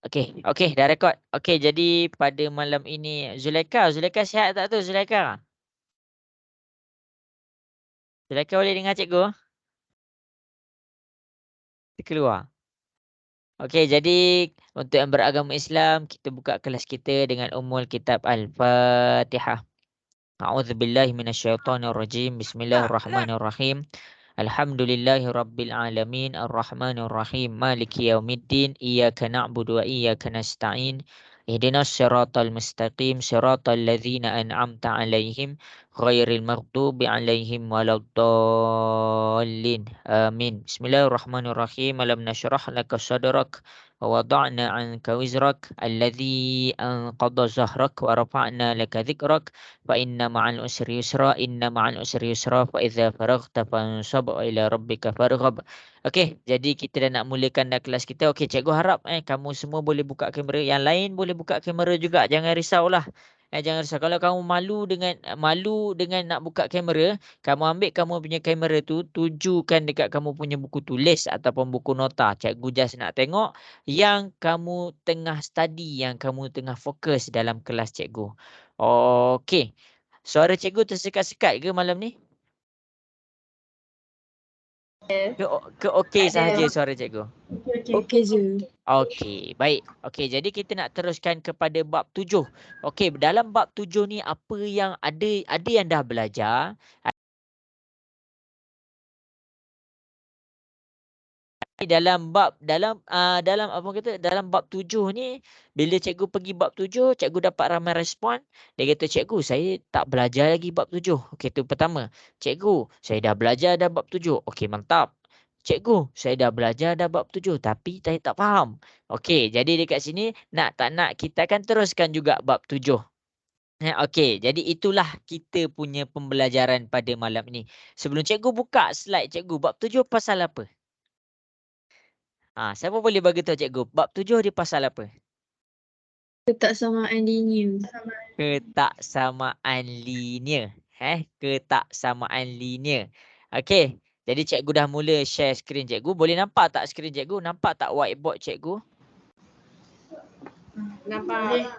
Okey, dah rekod. Okey, jadi pada malam ini Zulaikha sihat tak tu Zulaikha? Zulaikha boleh dengar cikgu? Dia keluar. Okey, jadi untuk yang beragama Islam, kita buka kelas kita dengan Ummul Kitab Al-Fatihah. A'udzubillahi minasyaitonirrajim. Bismillahirrahmanirrahim. Alhamdulillahirabbil alamin arrahmanir rahim maliki yaumiddin iyyaka na'budu wa iyyaka nasta'in ihdinas siratal mustaqim siratal ladzina an'amta 'alaihim ghairil maghdubi 'alaihim waladdallin amin. Bismillahirrahmanirrahim. Alam nashrah laka sadrak wa wada'na 'anka wizrak alladzi anqadha zahrak wa rafa'na laka dzikrak fa inna ma'al usri yusra inna ma'al usri yusra fa idza faraghta fansab ila rabbika farghab. Okey, jadi kita dah nak mulakan dah kelas kita. Okey, cikgu harap kamu semua boleh buka kamera. Yang lain boleh buka kamera juga. Jangan risaulah. Jangan risau. Kalau kamu malu dengan nak buka kamera, kamu ambil kamu punya kamera tu, tujukan dekat kamu punya buku tulis ataupun buku nota. Cikgu just nak tengok yang kamu tengah study, yang kamu tengah fokus dalam kelas cikgu. Okey. Suara cikgu tersekat-sekat ke malam ni? Ke okey sahaja suara cikgu? Okey je. Okey, baik. Okey, jadi kita nak teruskan kepada bab 7. Okey, dalam bab 7 ni apa yang ada yang dah belajar. Dalam apa kata, dalam bab 7 ni, bila cikgu pergi bab 7, cikgu dapat ramai respon. Dia kata, "Cikgu, saya tak belajar lagi bab 7." Okey, tu pertama. "Cikgu, saya dah belajar dah bab 7." Okey, mantap. "Cikgu, saya dah belajar dah bab 7 tapi saya tak faham." Okey, jadi dekat sini nak tak nak kita akan teruskan juga bab 7. Okey, jadi itulah kita punya pembelajaran pada malam ini. Sebelum cikgu buka slide cikgu, bab 7 pasal apa? Siapa boleh bagi tahu cikgu, bab 7 dia pasal apa? Ketaksamaan linear. Ketaksamaan linear. Ketaksamaan linear. Okey, jadi cikgu dah mula share skrin cikgu. Boleh nampak tak skrin cikgu? Nampak tak whiteboard cikgu? Nampak.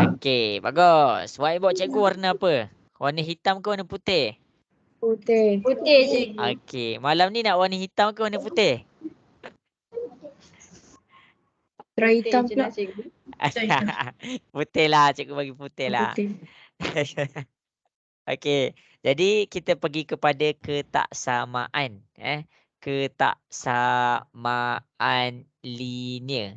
Okey, bagus. Whiteboard cikgu warna apa? Warna hitam ke warna putih? Putih. Putih cikgu. Okey, malam ni nak warna hitam ke warna putih? Try hitam pula cikgu. Putih lah, cikgu bagi putih lah. Putih. Okey, jadi kita pergi kepada ketaksamaan. Ketaksamaan linear.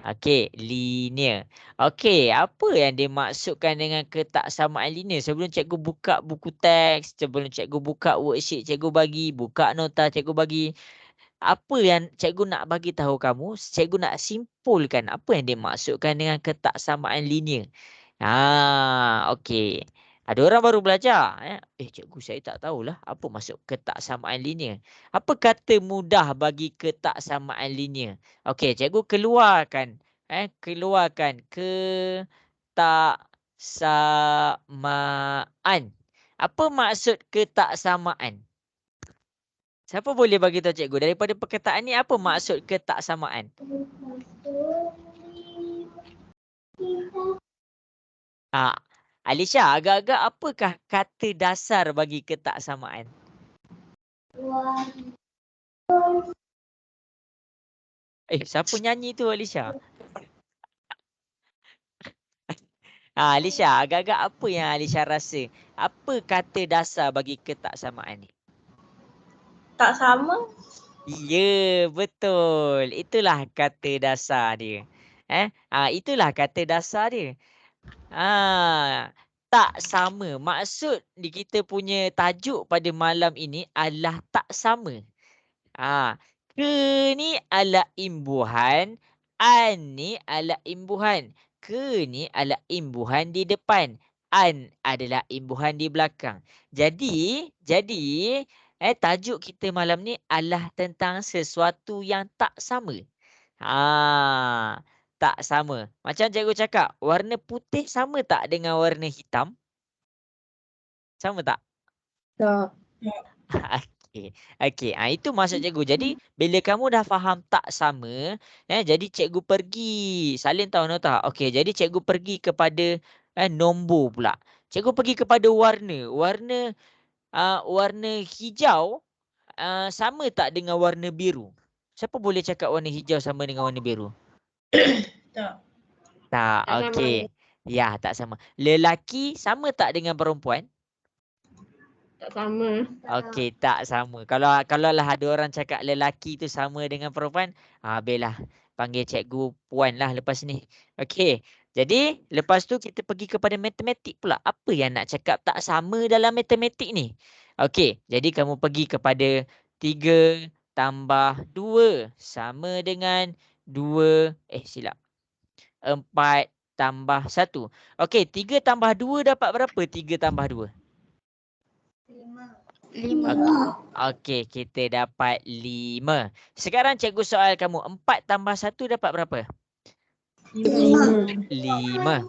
Okey, linear. Okey, apa yang dimaksudkan dengan ketaksamaan linear? Sebelum cikgu buka buku teks, sebelum cikgu buka worksheet cikgu bagi, buka nota cikgu bagi, apa yang cikgu nak bagi tahu kamu, cikgu nak simpulkan apa yang dimaksudkan dengan ketaksamaan linear. Okey. Ada orang baru belajar. Cikgu saya tak tahulah apa maksud ketaksamaan linear. Apa kata mudah bagi ketaksamaan linear? Okey, cikgu keluarkan. Keluarkan ketaksamaan. Apa maksud ketaksamaan? Siapa boleh bagi tahu cikgu daripada perkataan ni apa maksud ketaksamaan? Alisha, agak-agak apakah kata dasar bagi ketaksamaan? Siapa nyanyi tu Alisha? Alisha, agak-agak apa yang Alisha rasa? Apa kata dasar bagi ketaksamaan ni? Tak sama. Ya, betul. Itulah kata dasar dia. Itulah kata dasar dia. Tak sama. Maksud di kita punya tajuk pada malam ini adalah tak sama. Ke ni adalah imbuhan, an ni adalah imbuhan. Ke ni adalah imbuhan di depan. An adalah imbuhan di belakang. Jadi tajuk kita malam ni adalah tentang sesuatu yang tak sama. Tak sama. Macam cikgu cakap, warna putih sama tak dengan warna hitam? Sama tak? Tak. Okey. Itu maksud cikgu. Jadi bila kamu dah faham tak sama, jadi cikgu pergi. Salin tahu nota. Okey, jadi cikgu pergi kepada nombor pula. Cikgu pergi kepada warna. Warna hijau sama tak dengan warna biru? Siapa boleh cakap warna hijau sama dengan warna biru? Tak. Tak. Tak sama. Okey. Ya, tak sama. Lelaki sama tak dengan perempuan? Tak sama. Okey, tak sama. Kalau lah ada orang cakap lelaki tu sama dengan perempuan, habislah panggil cikgu puan lah lepas ni. Okey. Jadi, lepas tu kita pergi kepada matematik pula. Apa yang nak cakap tak sama dalam matematik ni? Okey, jadi kamu pergi kepada 3 tambah 2 sama dengan 2, silap. 4 tambah 1. Okey, 3 tambah 2 dapat berapa? 3 tambah 2. 5. Okey, kita dapat 5. Sekarang cikgu soal kamu. 4 tambah 1 dapat berapa? 5. 5.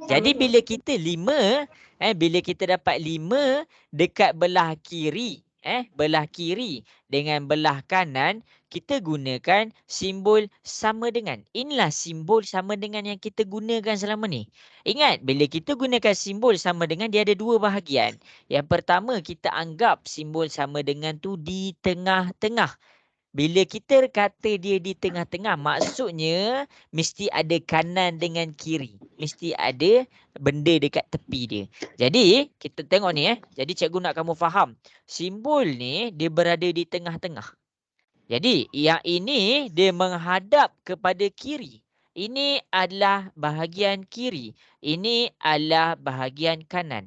Jadi bila kita 5, bila kita dapat 5 dekat belah kiri, belah kiri dengan belah kanan, kita gunakan simbol sama dengan. Inilah simbol sama dengan yang kita gunakan selama ni. Ingat, bila kita gunakan simbol sama dengan, dia ada 2 bahagian. Yang pertama, kita anggap simbol sama dengan tu di tengah-tengah. Bila kita kata dia di tengah-tengah, maksudnya mesti ada kanan dengan kiri. Mesti ada benda dekat tepi dia. Jadi, kita tengok ni. Jadi, cikgu nak kamu faham. Simbol ni, dia berada di tengah-tengah. Jadi, yang ini, dia menghadap kepada kiri. Ini adalah bahagian kiri. Ini adalah bahagian kanan.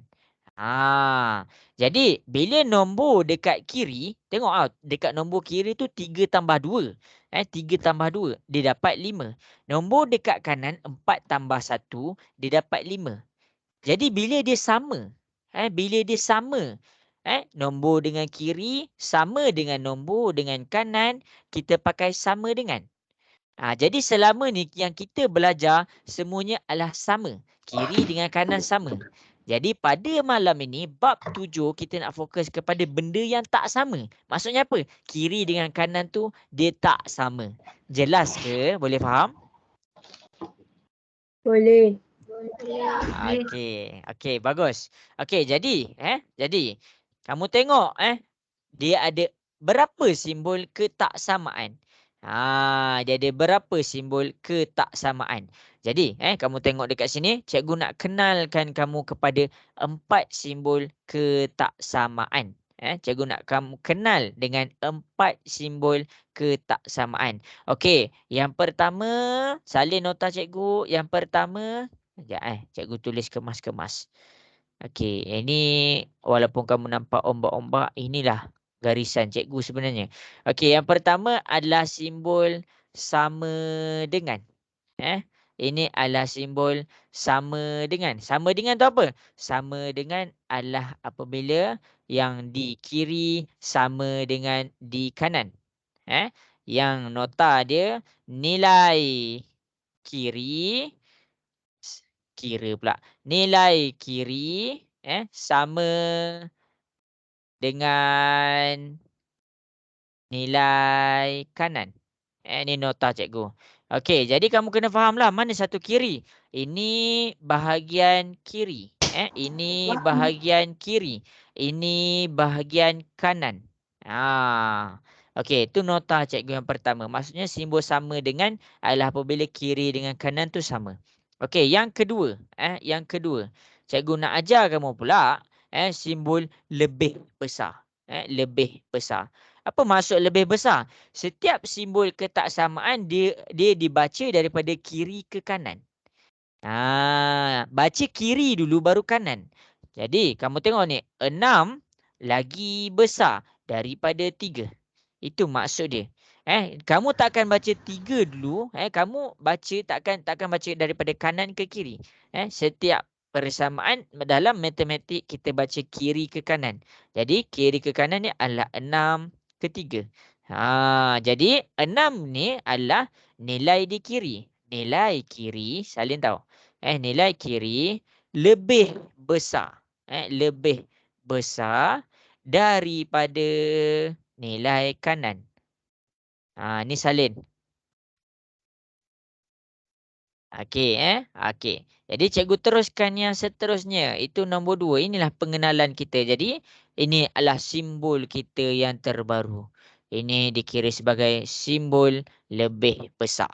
Jadi bila nombor dekat kiri, tengok dekat nombor kiri tu 3 tambah 2. 3 tambah 2, dia dapat 5. Nombor dekat kanan 4 tambah 1, dia dapat 5. Jadi bila dia sama, nombor dengan kiri sama dengan nombor dengan kanan, kita pakai sama dengan. Jadi selama ni yang kita belajar semuanya adalah sama. Kiri dengan kanan sama. Jadi pada malam ini bab 7 kita nak fokus kepada benda yang tak sama. Maksudnya apa? Kiri dengan kanan tu dia tak sama. Jelas ke? Boleh faham? Boleh. Okey, bagus. Okey, jadi kamu tengok dia ada berapa simbol ketaksamaan? Dia ada berapa simbol ketaksamaan? Jadi, kamu tengok dekat sini, cikgu nak kenalkan kamu kepada 4 simbol ketaksamaan. Cikgu nak kamu kenal dengan 4 simbol ketaksamaan. Okey, yang pertama, salin nota cikgu. Yang pertama, sekejap cikgu tulis kemas-kemas. Okey, ini walaupun kamu nampak ombak-ombak, inilah garisan cikgu sebenarnya. Okey, yang pertama adalah simbol sama dengan. Ini adalah simbol sama dengan. Sama dengan tu apa? Sama dengan adalah apabila yang di kiri sama dengan di kanan. Yang nota dia nilai kiri nilai kiri sama dengan nilai kanan. Ini nota cikgu. Okey, jadi kamu kena fahamlah mana satu kiri. Ini bahagian kiri. Ini bahagian kiri. Ini bahagian kanan. Okey, itu nota cikgu yang pertama. Maksudnya simbol sama dengan adalah apabila kiri dengan kanan tu sama. Okey, yang kedua. Cikgu nak ajar kamu pula simbol lebih besar. Lebih besar. Apa maksud lebih besar? Setiap simbol ketaksamaan dia dibaca daripada kiri ke kanan. Baca kiri dulu baru kanan. Jadi kamu tengok ni, 6 lagi besar daripada 3. Itu maksud dia. Kamu takkan baca 3 dulu, kamu baca takkan baca daripada kanan ke kiri. Setiap persamaan dalam matematik kita baca kiri ke kanan. Jadi kiri ke kanan ni adalah 6 ke 3. Jadi 6 ni adalah nilai di kiri. Nilai kiri, salin tahu. Nilai kiri lebih besar. Lebih besar daripada Nilai kanan. Ni salin. Okey, Okey. Jadi cikgu teruskan yang seterusnya. Itu nombor 2. Inilah pengenalan kita. Jadi ini adalah simbol kita yang terbaru. Ini dikira sebagai simbol lebih besar.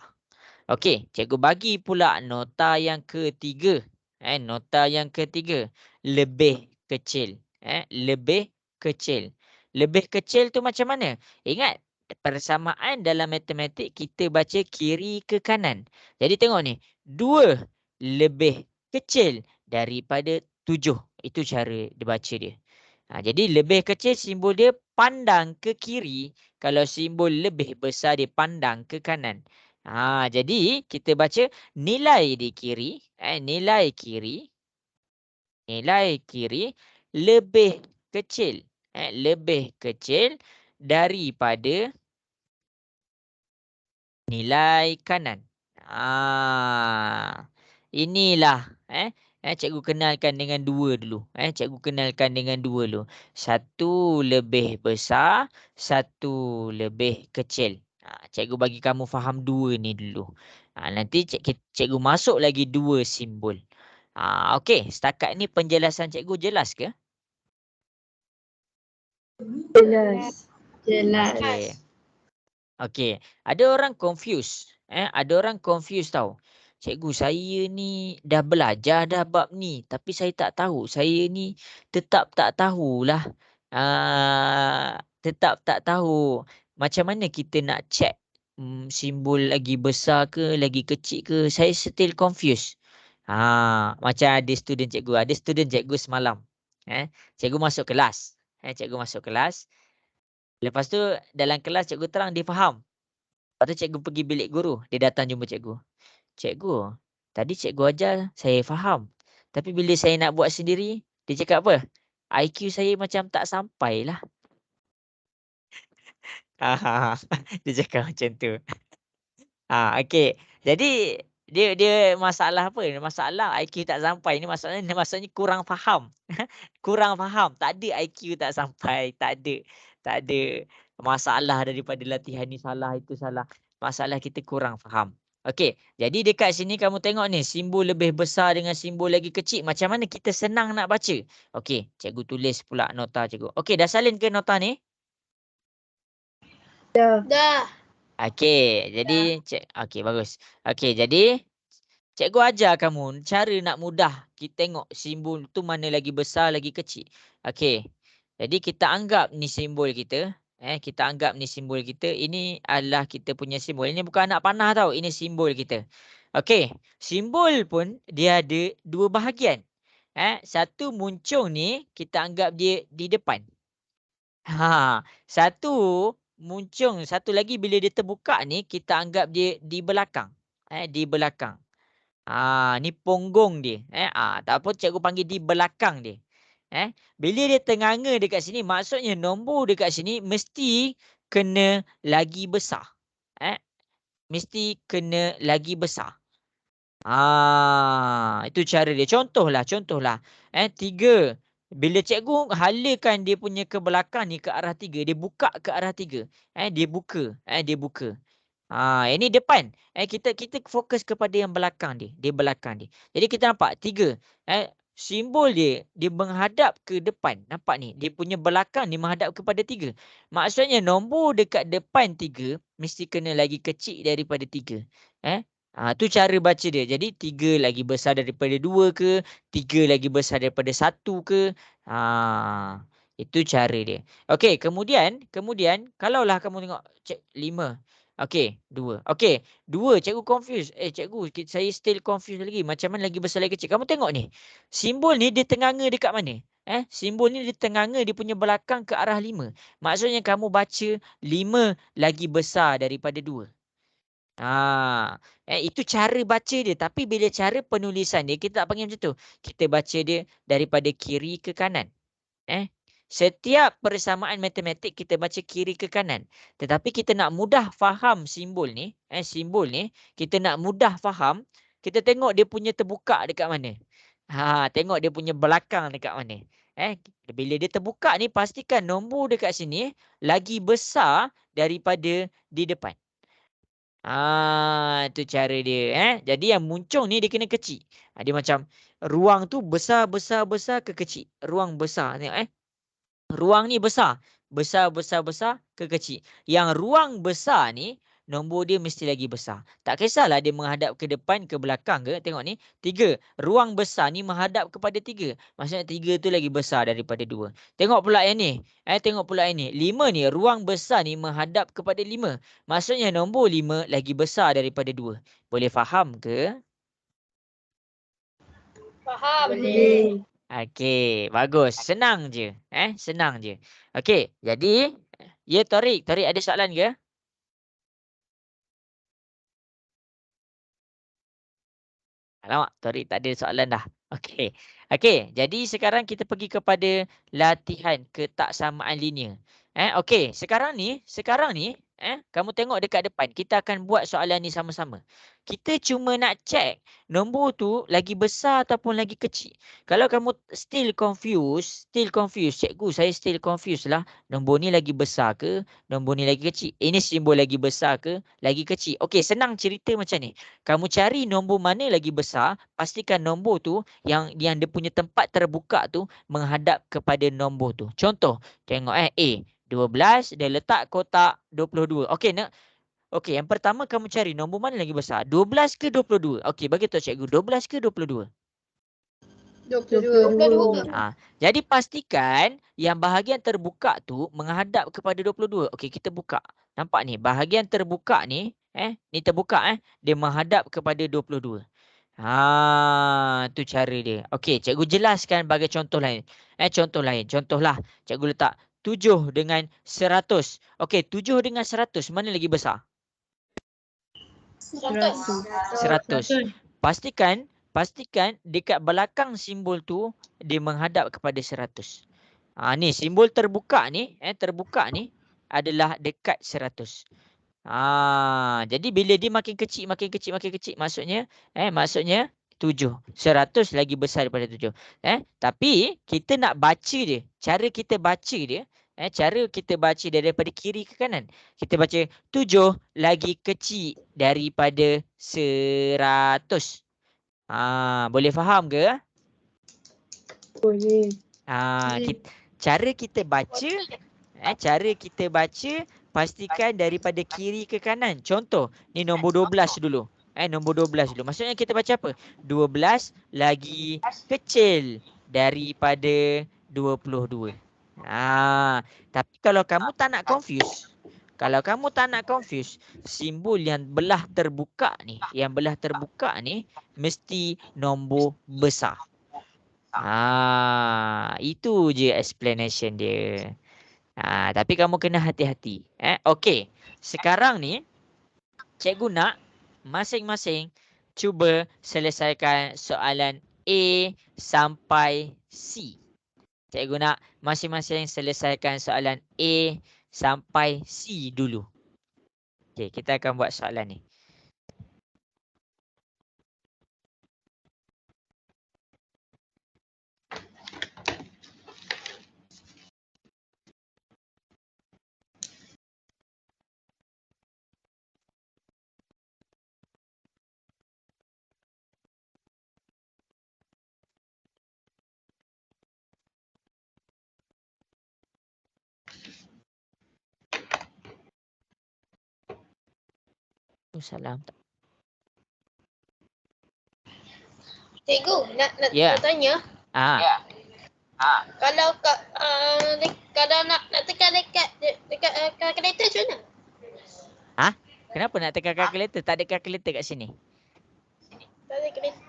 Okey, cikgu bagi pula nota yang ketiga. Nota yang ketiga. Lebih kecil. Lebih kecil. Lebih kecil tu macam mana? Ingat, persamaan dalam matematik kita baca kiri ke kanan. Jadi tengok ni. 2 lebih kecil daripada 7. Itu cara dibaca dia. Jadi lebih kecil simbol dia pandang ke kiri. Kalau simbol lebih besar dia pandang ke kanan. Jadi kita baca nilai di kiri. Nilai kiri. Nilai kiri lebih kecil. Lebih kecil daripada nilai kanan. Inilah. Cikgu kenalkan dengan 2 dulu. Cikgu kenalkan dengan 2 dulu. 1 lebih besar, 1 lebih kecil. Cikgu bagi kamu faham 2 ni dulu. Nanti cikgu masuk lagi 2 simbol. Okey, setakat ni penjelasan cikgu jelas ke? Jelas. Jelas. Okey. Okey, ada orang confuse. Ada orang confuse tau. Cikgu, saya ni dah belajar dah bab ni, tapi saya tak tahu. Saya ni tetap tak tahulah. Tetap tak tahu macam mana kita nak check simbol lagi besar ke, lagi kecil ke. Saya still confused. Macam ada student cikgu semalam. Cikgu masuk kelas. Cikgu masuk kelas. Lepas tu dalam kelas cikgu terang dia faham. Lepas tu cikgu pergi bilik guru. Dia datang jumpa cikgu. Cikgu, tadi cikgu ajar saya faham. Tapi bila saya nak buat sendiri, dia cakap apa? IQ saya macam tak sampai lah. Dia cakap macam tu. Okey. Jadi dia masalah apa? Masalah IQ tak sampai. Ini maksudnya kurang faham. Kurang faham. Tak ada IQ tak sampai. Tak ada. Tak ada masalah daripada latihan ni salah, itu salah. Masalah kita kurang faham. Okey. Jadi dekat sini kamu tengok ni. Simbol lebih besar dengan simbol lagi kecil. Macam mana kita senang nak baca? Okey. Cikgu tulis pula nota cikgu. Okey. Dah salin ke nota ni? Dah. Okey. Jadi okey, bagus. Okey. Jadi cikgu ajar kamu cara nak mudah kita tengok simbol tu mana lagi besar, lagi kecil. Okey. Jadi kita anggap ni simbol kita. Kita anggap ni simbol kita. Ini adalah kita punya simbol. Ini bukan anak panah tau. Ini simbol kita. Okey. Simbol pun dia ada 2 bahagian. Satu muncung ni kita anggap dia di depan. Satu muncung, satu lagi bila dia terbuka ni kita anggap dia di belakang. Di belakang. Ni punggung dia. Tak apa cikgu panggil di belakang dia. Bila dia tenganga dekat sini, maksudnya nombor dekat sini mesti kena lagi besar. Mesti kena lagi besar. Itu cara dia. Contohlah. 3. Bila cikgu halakan dia punya ke belakang ni ke arah 3, dia buka ke arah 3. Dia buka. Ini depan. Kita fokus kepada yang belakang dia. Dia belakang dia. Jadi kita nampak 3. Simbol dia menghadap ke depan. Nampak ni? Dia punya belakang ni menghadap kepada 3. Maksudnya nombor dekat depan 3 mesti kena lagi kecil daripada 3. Tu cara baca dia. Jadi 3 lagi besar daripada 2 ke? 3 lagi besar daripada 1 ke? Itu cara dia. Okey, kemudian kalaulah kamu tengok 5. Okey, 2. Okey, 2 cikgu confused. Cikgu, saya still confused lagi. Macam mana lagi besar lagi kecil? Kamu tengok ni. Simbol ni dia tenganga dekat mana? Simbol ni dia tenganga dia punya belakang ke arah 5. Maksudnya kamu baca 5 lagi besar daripada 2. Itu cara baca dia. Tapi bila cara penulisan dia, kita tak panggil macam tu. Kita baca dia daripada kiri ke kanan. Setiap persamaan matematik kita baca kiri ke kanan. Tetapi kita nak mudah faham simbol ni. Kita nak mudah faham. Kita tengok dia punya terbuka dekat mana. Tengok dia punya belakang dekat mana. Bila dia terbuka ni, pastikan nombor dekat sini lagi besar daripada di depan. Itu cara dia. Jadi yang muncung ni dia kena kecil. Dia macam ruang tu besar ke kecil. Ruang besar. Tengok ruang ni besar. Besar ke kecil. Yang ruang besar ni, nombor dia mesti lagi besar. Tak kisahlah dia menghadap ke depan, ke belakang ke. Tengok ni. 3. Ruang besar ni menghadap kepada 3. Maksudnya 3 tu lagi besar daripada 2. Tengok pula yang ni. Tengok pula yang ni. 5 ni. Ruang besar ni menghadap kepada 5. Maksudnya nombor 5 lagi besar daripada 2. Boleh faham ke? Faham. Boleh. Okey, bagus. Senang je. Senang je. Okey, jadi ya Torik. Torik ada soalan ke? Alamak, Torik tak ada soalan dah. Okey. Okey, jadi sekarang kita pergi kepada latihan ketaksamaan linear. Okey, sekarang ni, kamu tengok dekat depan. Kita akan buat soalan ni sama-sama. Kita cuma nak check nombor tu lagi besar ataupun lagi kecil. Kalau kamu still confused, cikgu saya still confused lah. Nombor ni lagi besar ke? Nombor ni lagi kecil? Ini simbol lagi besar ke? Lagi kecil? Okey, senang cerita macam ni. Kamu cari nombor mana lagi besar, pastikan nombor tu yang dia punya tempat terbuka tu menghadap kepada nombor tu. Contoh, tengok A, 12 dia letak kotak 22. Okey, okey, yang pertama kamu cari nombor mana lagi besar? 12 ke 22? Okey, bagi tahu cikgu, 12 ke 22? 22. Jadi pastikan yang bahagian terbuka tu menghadap kepada 22. Okey, kita buka. Nampak ni, bahagian terbuka ni, ni terbuka dia menghadap kepada 22. Tu cara dia. Okey, cikgu jelaskan bagi contoh lain. Contohlah, cikgu letak 7 dengan 100. Okey, 7 dengan 100 mana lagi besar? 100. Pastikan dekat belakang simbol tu dia menghadap kepada 100. Ni simbol terbuka ni, adalah dekat 100. Jadi bila dia makin kecil, maksudnya 7. 100 lagi besar daripada 7. Tapi kita nak baca dia. Cara kita baca dia, daripada kiri ke kanan. Kita baca 7 lagi kecil daripada 100. Boleh faham ke? Boleh. Cara kita baca, pastikan daripada kiri ke kanan. Contoh, ni nombor 12 dulu. Nombor 12 dulu. Maksudnya kita baca apa? 12 lagi kecil daripada 22. Tapi kalau kamu tak nak confuse, simbol yang belah terbuka ni, mesti nombor besar. Itu je explanation dia. Tapi kamu kena hati-hati. Okey. Sekarang ni cikgu nak masing-masing cuba selesaikan soalan A sampai C. Cikgu nak masing-masing selesaikan soalan A sampai C dulu. Okey, kita akan buat soalan ni. Salam. Cikgu, nak Ya. tanya. Kalau kalau nak tekan dekat kalkulator macam mana? Kenapa nak tekan kalkulator? Tak ada kalkulator kat sini. Tak ada kalkulator.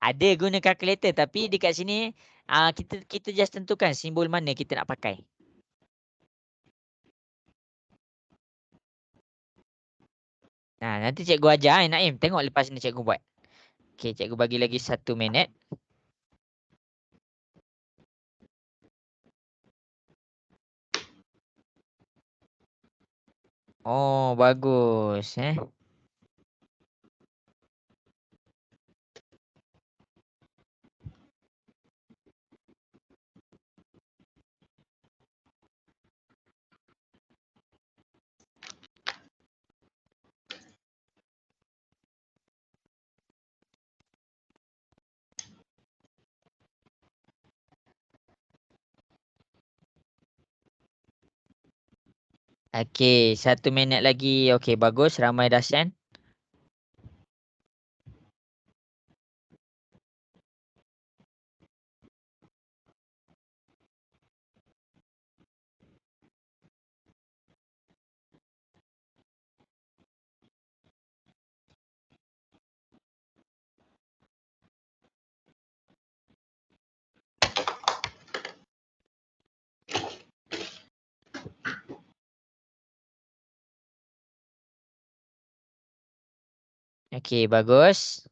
Ada guna kalkulator tapi dekat sini kita just tentukan simbol mana kita nak pakai. Nanti cikgu ajar Naim. Tengok lepas ni cikgu buat. Okey, cikgu bagi lagi 1 minit. Oh, bagus Okey, 1 minit lagi. Okey, bagus. Ramai dah send. Okey, bagus.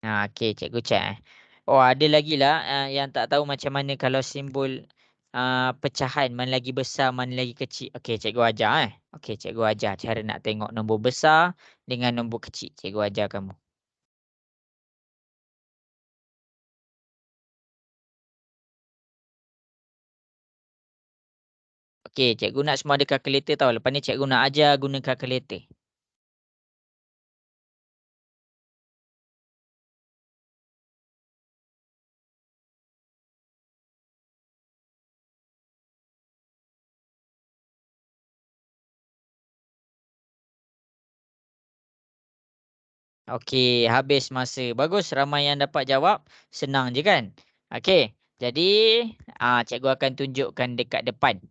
Okey, cikgu cek. Oh, ada lagi lah yang tak tahu macam mana kalau simbol pecahan. Mana lagi besar, mana lagi kecil. Okey, cikgu ajar. Okey, cikgu ajar cara nak tengok nombor besar dengan nombor kecil. Cikgu ajar kamu. Okey, cikgu nak semua ada kalkulator tau. Lepas ni cikgu nak ajar guna kalkulator. Okey, habis masa. Bagus, ramai yang dapat jawab. Senang je kan? Okey, jadi cikgu akan tunjukkan dekat depan.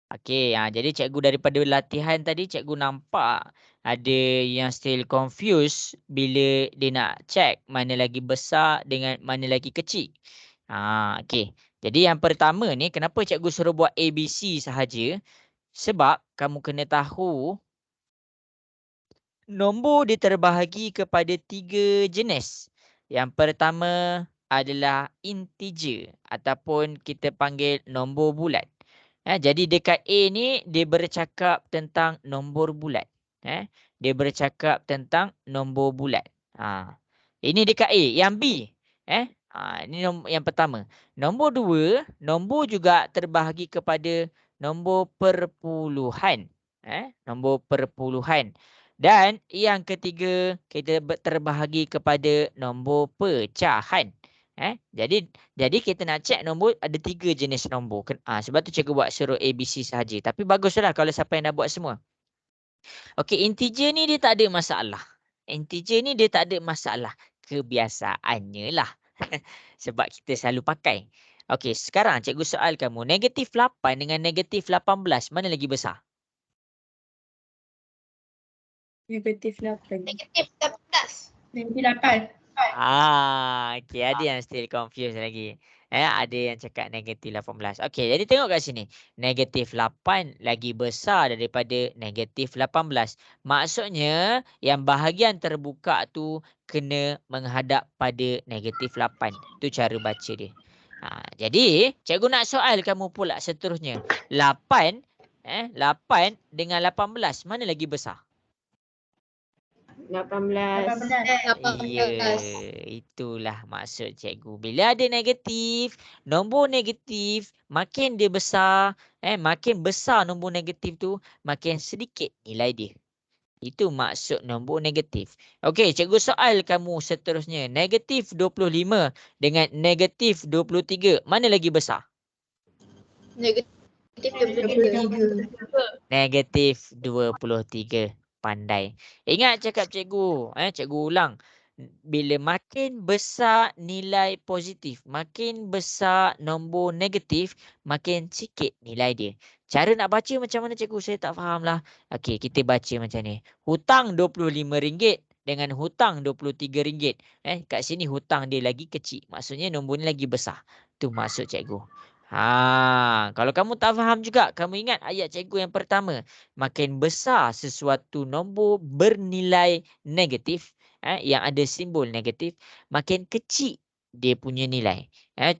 Okey, jadi cikgu daripada latihan tadi cikgu nampak ada yang still confused bila dia nak check mana lagi besar dengan mana lagi kecil. Okey. Jadi yang pertama ni kenapa cikgu suruh buat ABC sahaja? Sebab kamu kena tahu nombor diterbahagi kepada 3 jenis. Yang pertama adalah integer ataupun kita panggil nombor bulat. Jadi dekat A ni dia bercakap tentang nombor bulat. Dia bercakap tentang nombor bulat. Ini dekat A. Yang B. Ini yang pertama. Nombor 2, nombor juga terbahagi kepada nombor perpuluhan. Nombor perpuluhan. Dan yang ketiga, kita terbahagi kepada nombor pecahan. Jadi kita nak check nombor ada 3 jenis nombor. Sebab tu cikgu buat suruh ABC sahaja. Tapi baguslah kalau siapa yang dah buat semua. Okey, integer ni dia tak ada masalah. Integer ni dia tak ada masalah. Kebiasaannya lah. Sebab kita selalu pakai. Okey, sekarang cikgu soal kamu. Negatif 8 dengan negatif 18 mana lagi besar? Negatif 8. Negatif 18. Negatif 8. Okey, ada yang still confused lagi. Ada yang cakap negatif 18. Okey, jadi tengok kat sini. Negatif 8 lagi besar daripada negatif 18. Maksudnya, yang bahagian terbuka tu kena menghadap pada negatif 8. Itu cara baca dia. Jadi, cikgu nak soal kamu pula seterusnya. 8 dengan 18 mana lagi besar? 18. Ya, itulah maksud cikgu. Bila ada negatif, nombor negatif makin dia besar, makin besar nombor negatif tu, makin sedikit nilai dia. Itu maksud nombor negatif. Okey, cikgu soal kamu seterusnya. Negatif 25 dengan negatif 23, mana lagi besar? Negatif 23. Negatif 23. Pandai. Ingat cakap cikgu. Cikgu ulang. Bila makin besar nilai positif, makin besar nombor negatif, makin sikit nilai dia. Cara nak baca macam mana cikgu? Saya tak faham lah. Okey, kita baca macam ni. Hutang RM25 dengan hutang RM23. Kat sini hutang dia lagi kecil. Maksudnya nombor ni lagi besar. Tu maksud cikgu. Kalau kamu tak faham juga, kamu ingat ayat cikgu yang pertama. Makin besar sesuatu nombor bernilai negatif, yang ada simbol negatif, makin kecil dia punya nilai.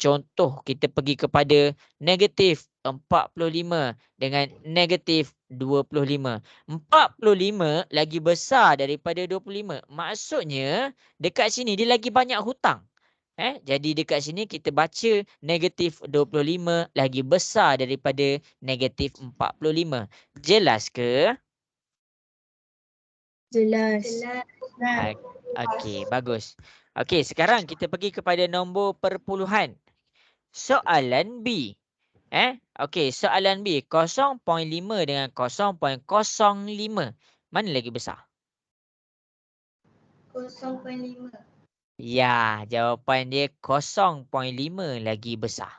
Contoh kita pergi kepada negatif 45 dengan negatif 25. 45 lagi besar daripada 25. Maksudnya dekat sini dia lagi banyak hutang. Jadi dekat sini kita baca negatif 25 lagi besar daripada negatif 45. Jelas ke? Jelas. Ah, Okey, bagus. Okey, sekarang kita pergi kepada nombor perpuluhan. Soalan B. Okey, soalan B. 0.5 dengan 0.05. Mana lagi besar? 0.5. Ya, jawapan dia 0.5 lagi besar.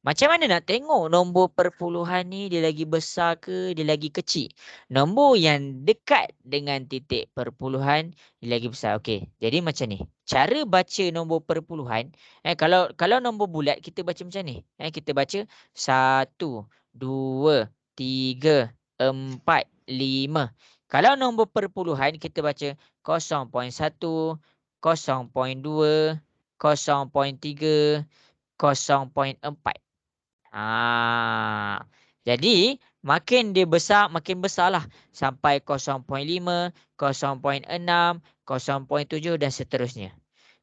Macam mana nak tengok nombor perpuluhan ni dia lagi besar ke dia lagi kecil? Nombor yang dekat dengan titik perpuluhan dia lagi besar. Okey. Jadi macam ni. Cara baca nombor perpuluhan, kalau nombor bulat kita baca macam ni. Kita baca 1, 2, 3, 4, 5. Kalau nombor perpuluhan kita baca 0.1, 0.2, 0.3, 0.4. Jadi makin dia besar, makin besarlah sampai 0.5, 0.6, 0.7 dan seterusnya.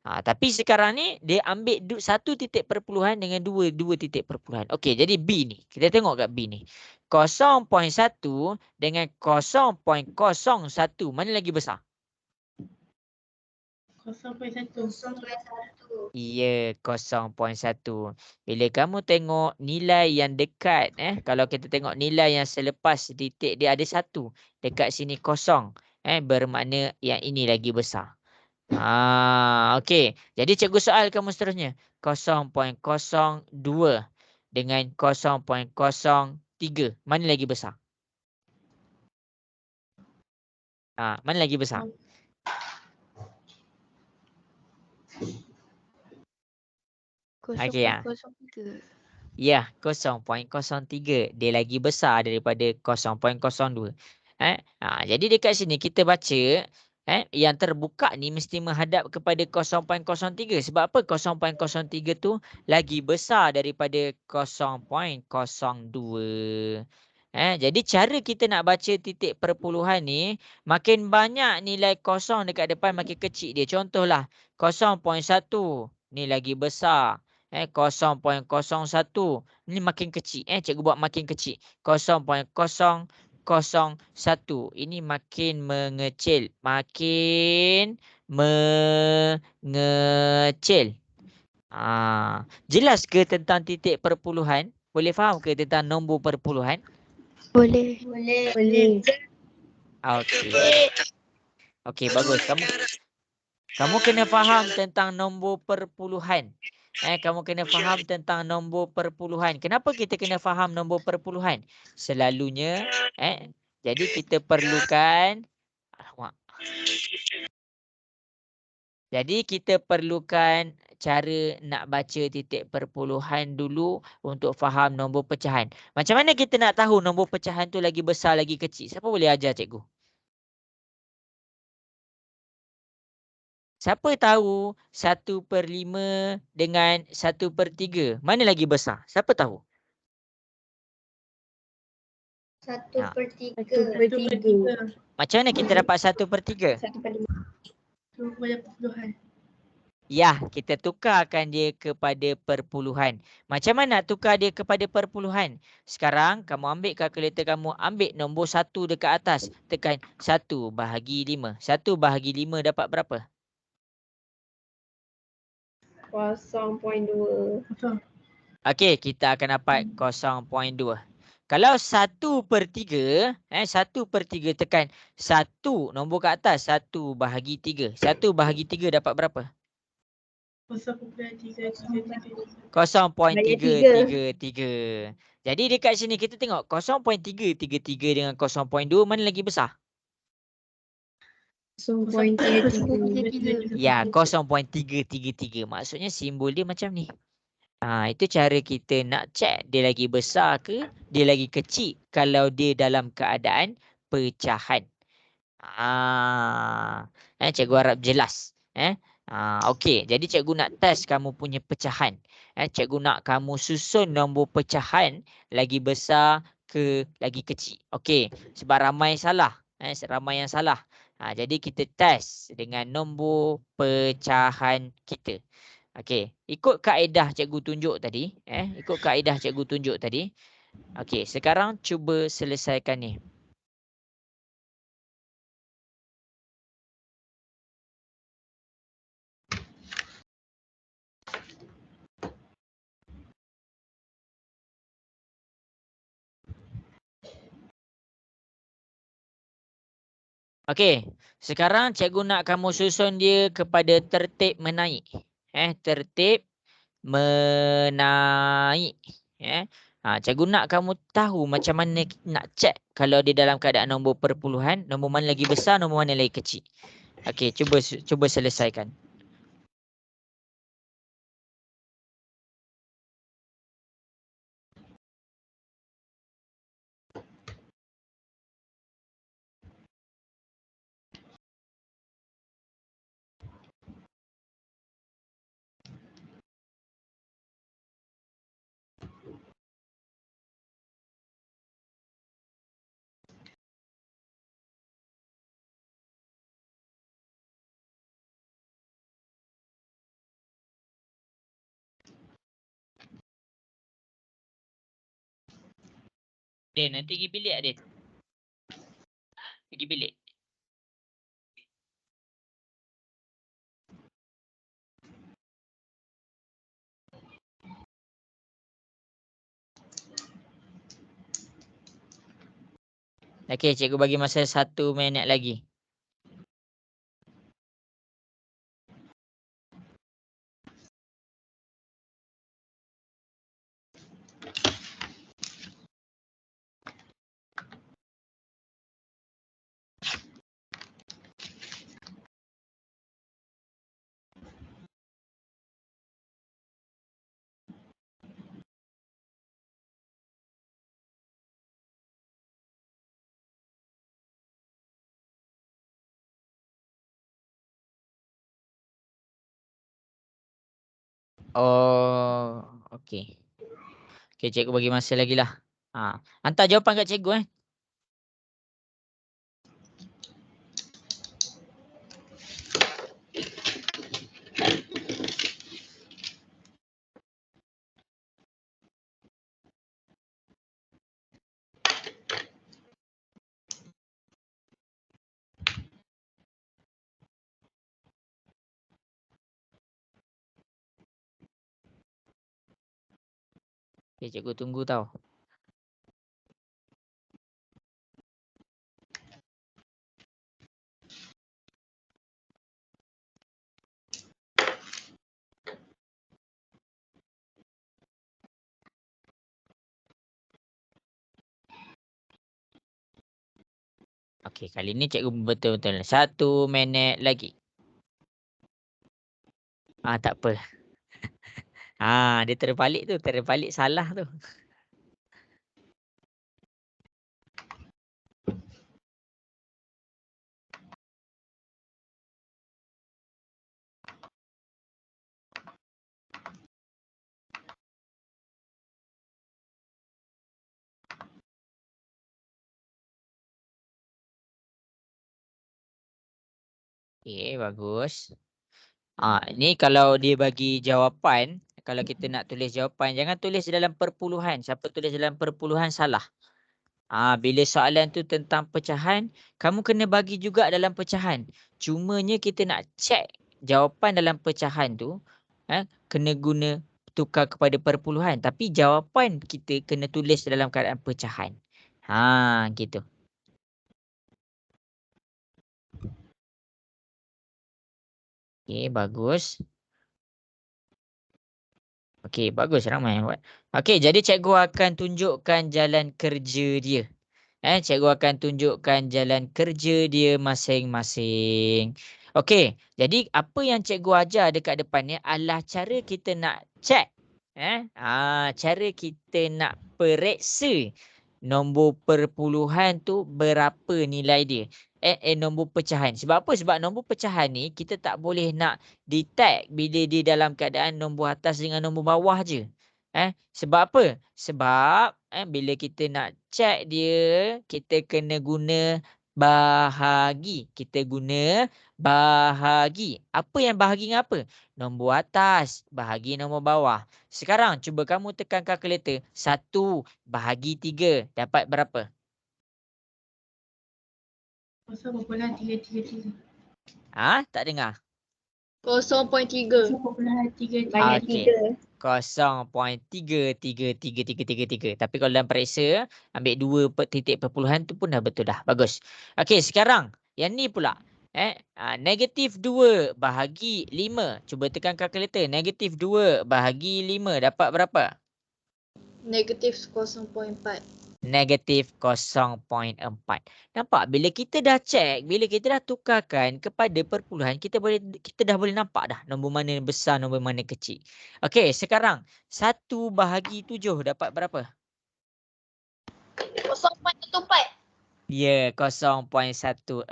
Tapi sekarang ni dia ambil satu titik perpuluhan dengan dua titik perpuluhan. Okey, jadi B ni. Kita tengok kat B ni. 0.1 dengan 0.01. Mana lagi besar? 0.1. 0.1. Ya, 0.1. Bila kamu tengok nilai yang dekat, kalau kita tengok nilai yang selepas titik dia ada 1, dekat sini kosong, bermakna yang ini lagi besar. Okey. Jadi cikgu soal kamu seterusnya. 0.02 dengan 0.03. Mana lagi besar? Mana lagi besar? Okey, 0.03. Ya, 0.03. Dia lagi besar daripada 0.02. Jadi dekat sini kita baca yang terbuka ni mesti menghadap kepada 0.03. Sebab apa? 0.03 tu lagi besar daripada 0.02. Jadi cara kita nak baca titik perpuluhan ni, makin banyak nilai kosong dekat depan makin kecil dia. Contohlah 0.1 ni lagi besar. 0.01 ni makin kecil. Cikgu buat makin kecil. 0.001 ini makin mengecil. Makin mengecil. Jelas ke tentang titik perpuluhan? Boleh faham ke tentang nombor perpuluhan? Boleh. Okey. Okey, bagus. Kamu kena faham tentang nombor perpuluhan. Kamu kena faham tentang nombor perpuluhan. Kenapa kita kena faham nombor perpuluhan? Selalunya, jadi kita perlukan, alamak. Jadi kita perlukan cara nak baca titik perpuluhan dulu untuk faham nombor pecahan. Macam mana kita nak tahu nombor pecahan tu lagi besar, lagi kecil? Siapa boleh ajar cikgu? Siapa tahu 1/5 dengan 1/3? Mana lagi besar? Siapa tahu? 1/3. 1/3. Macam mana kita dapat 1/3? 1/5. Perpuluhan. Ya, kita tukarkan dia kepada perpuluhan. Macam mana nak tukar dia kepada perpuluhan? Sekarang kamu ambil kalkulator kamu, ambil nombor 1 dekat atas. Tekan 1/5. 1/5 dapat berapa? 0.2. Okey, kita akan dapat 0.2. Kalau 1/3, 1/3 tekan 1 nombor kat atas, 1/3. 1/3 dapat berapa? 0.333. Jadi dekat sini kita tengok 0.333 dengan 0.2 mana lagi besar? 0.33. Ya, 0.333. Maksudnya simbol dia macam ni. Itu cara kita nak check dia lagi besar ke, dia lagi kecil kalau dia dalam keadaan pecahan. Cikgu harap jelas. Okey, jadi cikgu nak test kamu punya pecahan. Cikgu nak kamu susun nombor pecahan lagi besar ke lagi kecil. Okey, sebab ramai salah. Ramai yang salah. Jadi kita test dengan nombor pecahan kita. Okey, ikut kaedah cikgu tunjuk tadi, ikut kaedah cikgu tunjuk tadi. Okey, sekarang cuba selesaikan ni. Okey, sekarang cikgu nak kamu susun dia kepada tertib menaik. Tertib menaik. Cikgu nak kamu tahu macam mana nak check kalau dia dalam keadaan nombor perpuluhan, nombor mana lagi besar, nombor mana lagi kecil. Okey, cuba selesaikan. Din, nanti pergi bilik Din. Pergi bilik. Okey, cikgu bagi masa 1 minit lagi. Oh, okey. Okey, cikgu bagi masa lagi lah. Hantar jawapan kat cikgu Okey, cikgu tunggu tau. Okey, kali ni cikgu betul-betul. 1 minit lagi. Tak apa. Dia terbalik salah tu. Okey, bagus. Ni kalau dia bagi jawapan, kalau kita nak tulis jawapan, jangan tulis dalam perpuluhan. Siapa tulis dalam perpuluhan salah. Bila soalan tu tentang pecahan, kamu kena bagi juga dalam pecahan. Cumanya kita nak check jawapan dalam pecahan tu, kena guna tukar kepada perpuluhan. Tapi jawapan kita kena tulis dalam keadaan pecahan. Gitu. Okey, bagus. Okey, bagus, ramai yang buat. Okey, jadi cikgu akan tunjukkan jalan kerja dia. Cikgu akan tunjukkan jalan kerja dia masing-masing. Okey, jadi apa yang cikgu ajar dekat depan ni adalah cara kita nak check. Cara kita nak periksa nombor perpuluhan tu berapa nilai dia. Nombor pecahan. Sebab apa? Sebab nombor pecahan ni kita tak boleh nak detect bila dia dalam keadaan nombor atas dengan nombor bawah je. Sebab apa? Sebab bila kita nak check dia, kita kena guna Bahagi. Kita guna bahagi. Apa yang bahagi dengan apa? Nombor atas bahagi nombor bawah. Sekarang cuba kamu tekan kalkulator. 1 bahagi 3 dapat berapa? 0.333. Tak dengar? 0.3 0.333. banyak Okey. 3. 0.33333. Tapi kalau dalam periksa, ambil 2 titik perpuluhan tu pun dah betul dah. Bagus. Okey, sekarang yang ni pula. Negatif 2 bahagi 5. Cuba tekan kalkulator. Negatif 2 bahagi 5 dapat berapa? Negatif 0.4. Negatif 0.4. Nampak bila kita dah check, bila kita dah tukarkan kepada perpuluhan, kita dah boleh nampak dah nombor mana besar, nombor mana kecil. Okey, sekarang 1 bahagi 7 dapat berapa? 0.14. Ya, 0.14.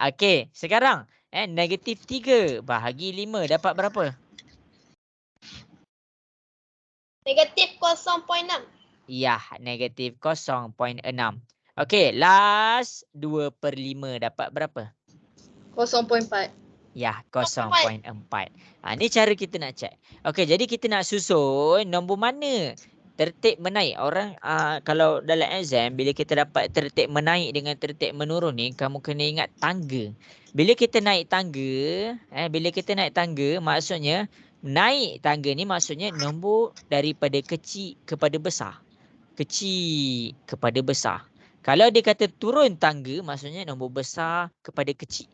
Okey, sekarang negatif 3 bahagi 5 dapat berapa? Negatif 0.6. Ya, negatif 0.6. Okey, last 2/5 dapat berapa? 0.4. Ya, 0.4. Ni cara kita nak check. Okey, jadi kita nak susun nombor mana tertib menaik. Orang kalau dalam exam, bila kita dapat tertib menaik dengan tertib menurun ni, kamu kena ingat tangga. Bila kita naik tangga, maksudnya naik tangga ni maksudnya nombor daripada kecil kepada besar. Kecil kepada besar. Kalau dia kata turun tangga, maksudnya nombor besar kepada kecil.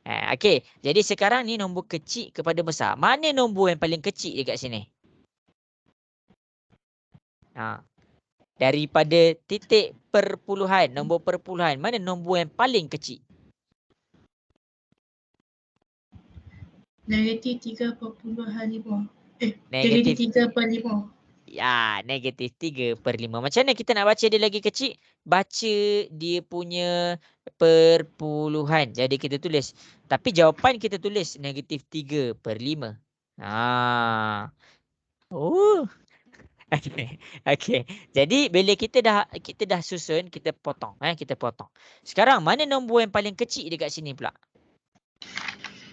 Okey, jadi sekarang ni nombor kecil kepada besar. Mana nombor yang paling kecil dekat sini? Daripada titik perpuluhan, nombor perpuluhan, mana nombor yang paling kecil? Negatif 3.5. Negatif. Negatif 3/5. Ya, negatif 3/5. Macam mana kita nak baca dia lagi kecil? Baca dia punya perpuluhan. Jadi kita tulis. Tapi jawapan kita tulis negatif 3/5. Oh. Okey. Okey. Jadi bila kita dah susun, kita potong. Kita potong. Sekarang mana nombor yang paling kecil dekat sini pula?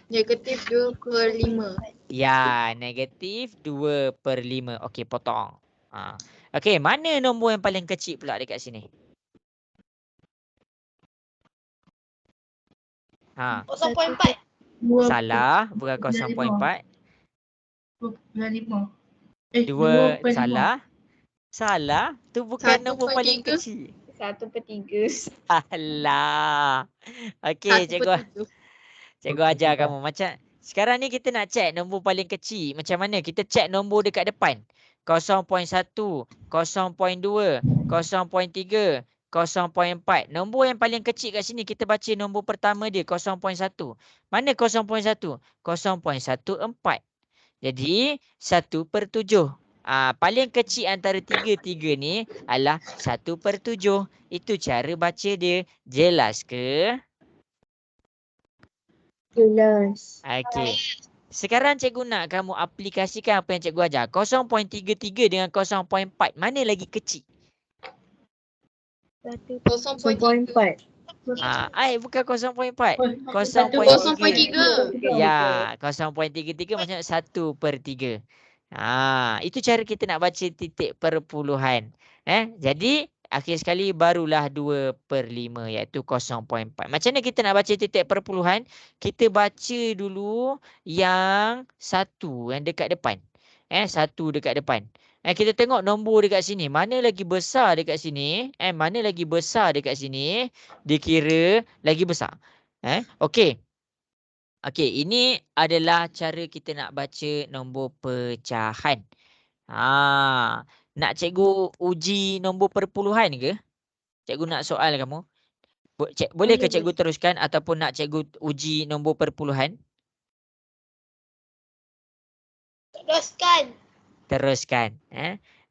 Negatif 2/5. Ya, negatif 2/5. Okey, potong. Okey, mana nombor yang paling kecil pula dekat sini? 0.4. Salah, bukan 0.4. 2/5. 2 salah. Salah, tu bukan 1/3. nombor paling kecil. 1/3. Salah. Okey, cikgu ajar kamu. Macam sekarang ni kita nak check nombor paling kecil. Macam mana? Kita check nombor dekat depan. 0.1, 0.2, 0.3, 0.4. Nombor yang paling kecil kat sini kita baca nombor pertama dia 0.1. Mana 0.1? 0.14. Jadi 1/7. Paling kecil antara tiga ni adalah 1/7. Itu cara baca dia. Jelas ke? Jelas. Okey. Sekarang cikgu nak kamu aplikasikan apa yang cikgu ajar. 0.33 dengan 0.4. Mana lagi kecil? 0.4. Bukan 0.4. 0.3. Ya, 0.33 maksudnya 1/3. Itu cara kita nak baca titik perpuluhan. Jadi akhir sekali barulah 2/5 iaitu 0.4. Macam mana kita nak baca titik perpuluhan? Kita baca dulu yang satu yang dekat depan. Satu dekat depan. Kita tengok nombor dekat sini. Mana lagi besar dekat sini? Mana lagi besar dekat sini? Dikira lagi besar. Okey. Okey, ini adalah cara kita nak baca nombor pecahan. Nak cikgu uji nombor perpuluhan ke? Cikgu nak soal kamu. Boleh ke cikgu teruskan ataupun nak cikgu uji nombor perpuluhan? Teruskan.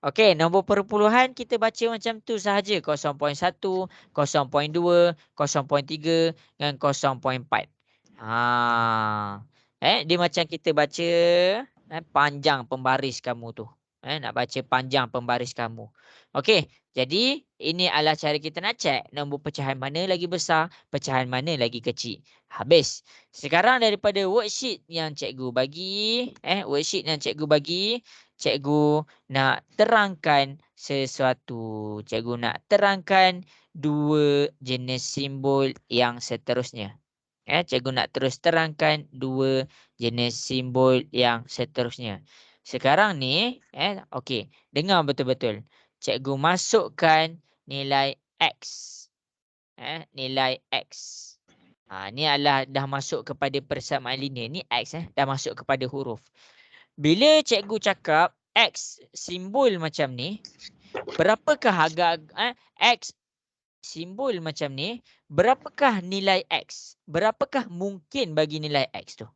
Okey, nombor perpuluhan kita baca macam tu sahaja. 0.1, 0.2, 0.3 dan 0.4. Dia macam kita baca panjang pembaris kamu tu. Nak baca panjang pembaris kamu. Okey, jadi ini adalah cara kita nak check nombor pecahan mana lagi besar, pecahan mana lagi kecil. Habis. Sekarang daripada worksheet yang cikgu bagi, cikgu nak terangkan sesuatu. Cikgu nak terangkan dua jenis simbol yang seterusnya. Cikgu nak terus terangkan dua jenis simbol yang seterusnya. Sekarang ni, okey, dengar betul-betul. Cikgu masukkan nilai X. Nilai X. Ni adalah dah masuk kepada persamaan linear. Ni X dah masuk kepada huruf. Bila cikgu cakap X simbol macam ni, berapakah harga X simbol macam ni, berapakah nilai X? Berapakah mungkin bagi nilai X tu?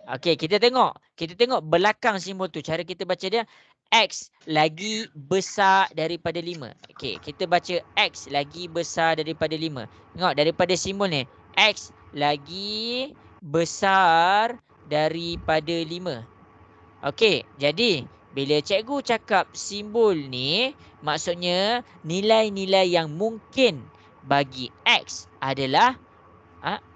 Okey, kita tengok belakang simbol tu. Cara kita baca dia X lagi besar daripada 5. Okey, kita baca X lagi besar daripada 5. Tengok daripada simbol ni. X lagi besar daripada 5. Okey, jadi bila cikgu cakap simbol ni, maksudnya nilai-nilai yang mungkin bagi X adalah 6,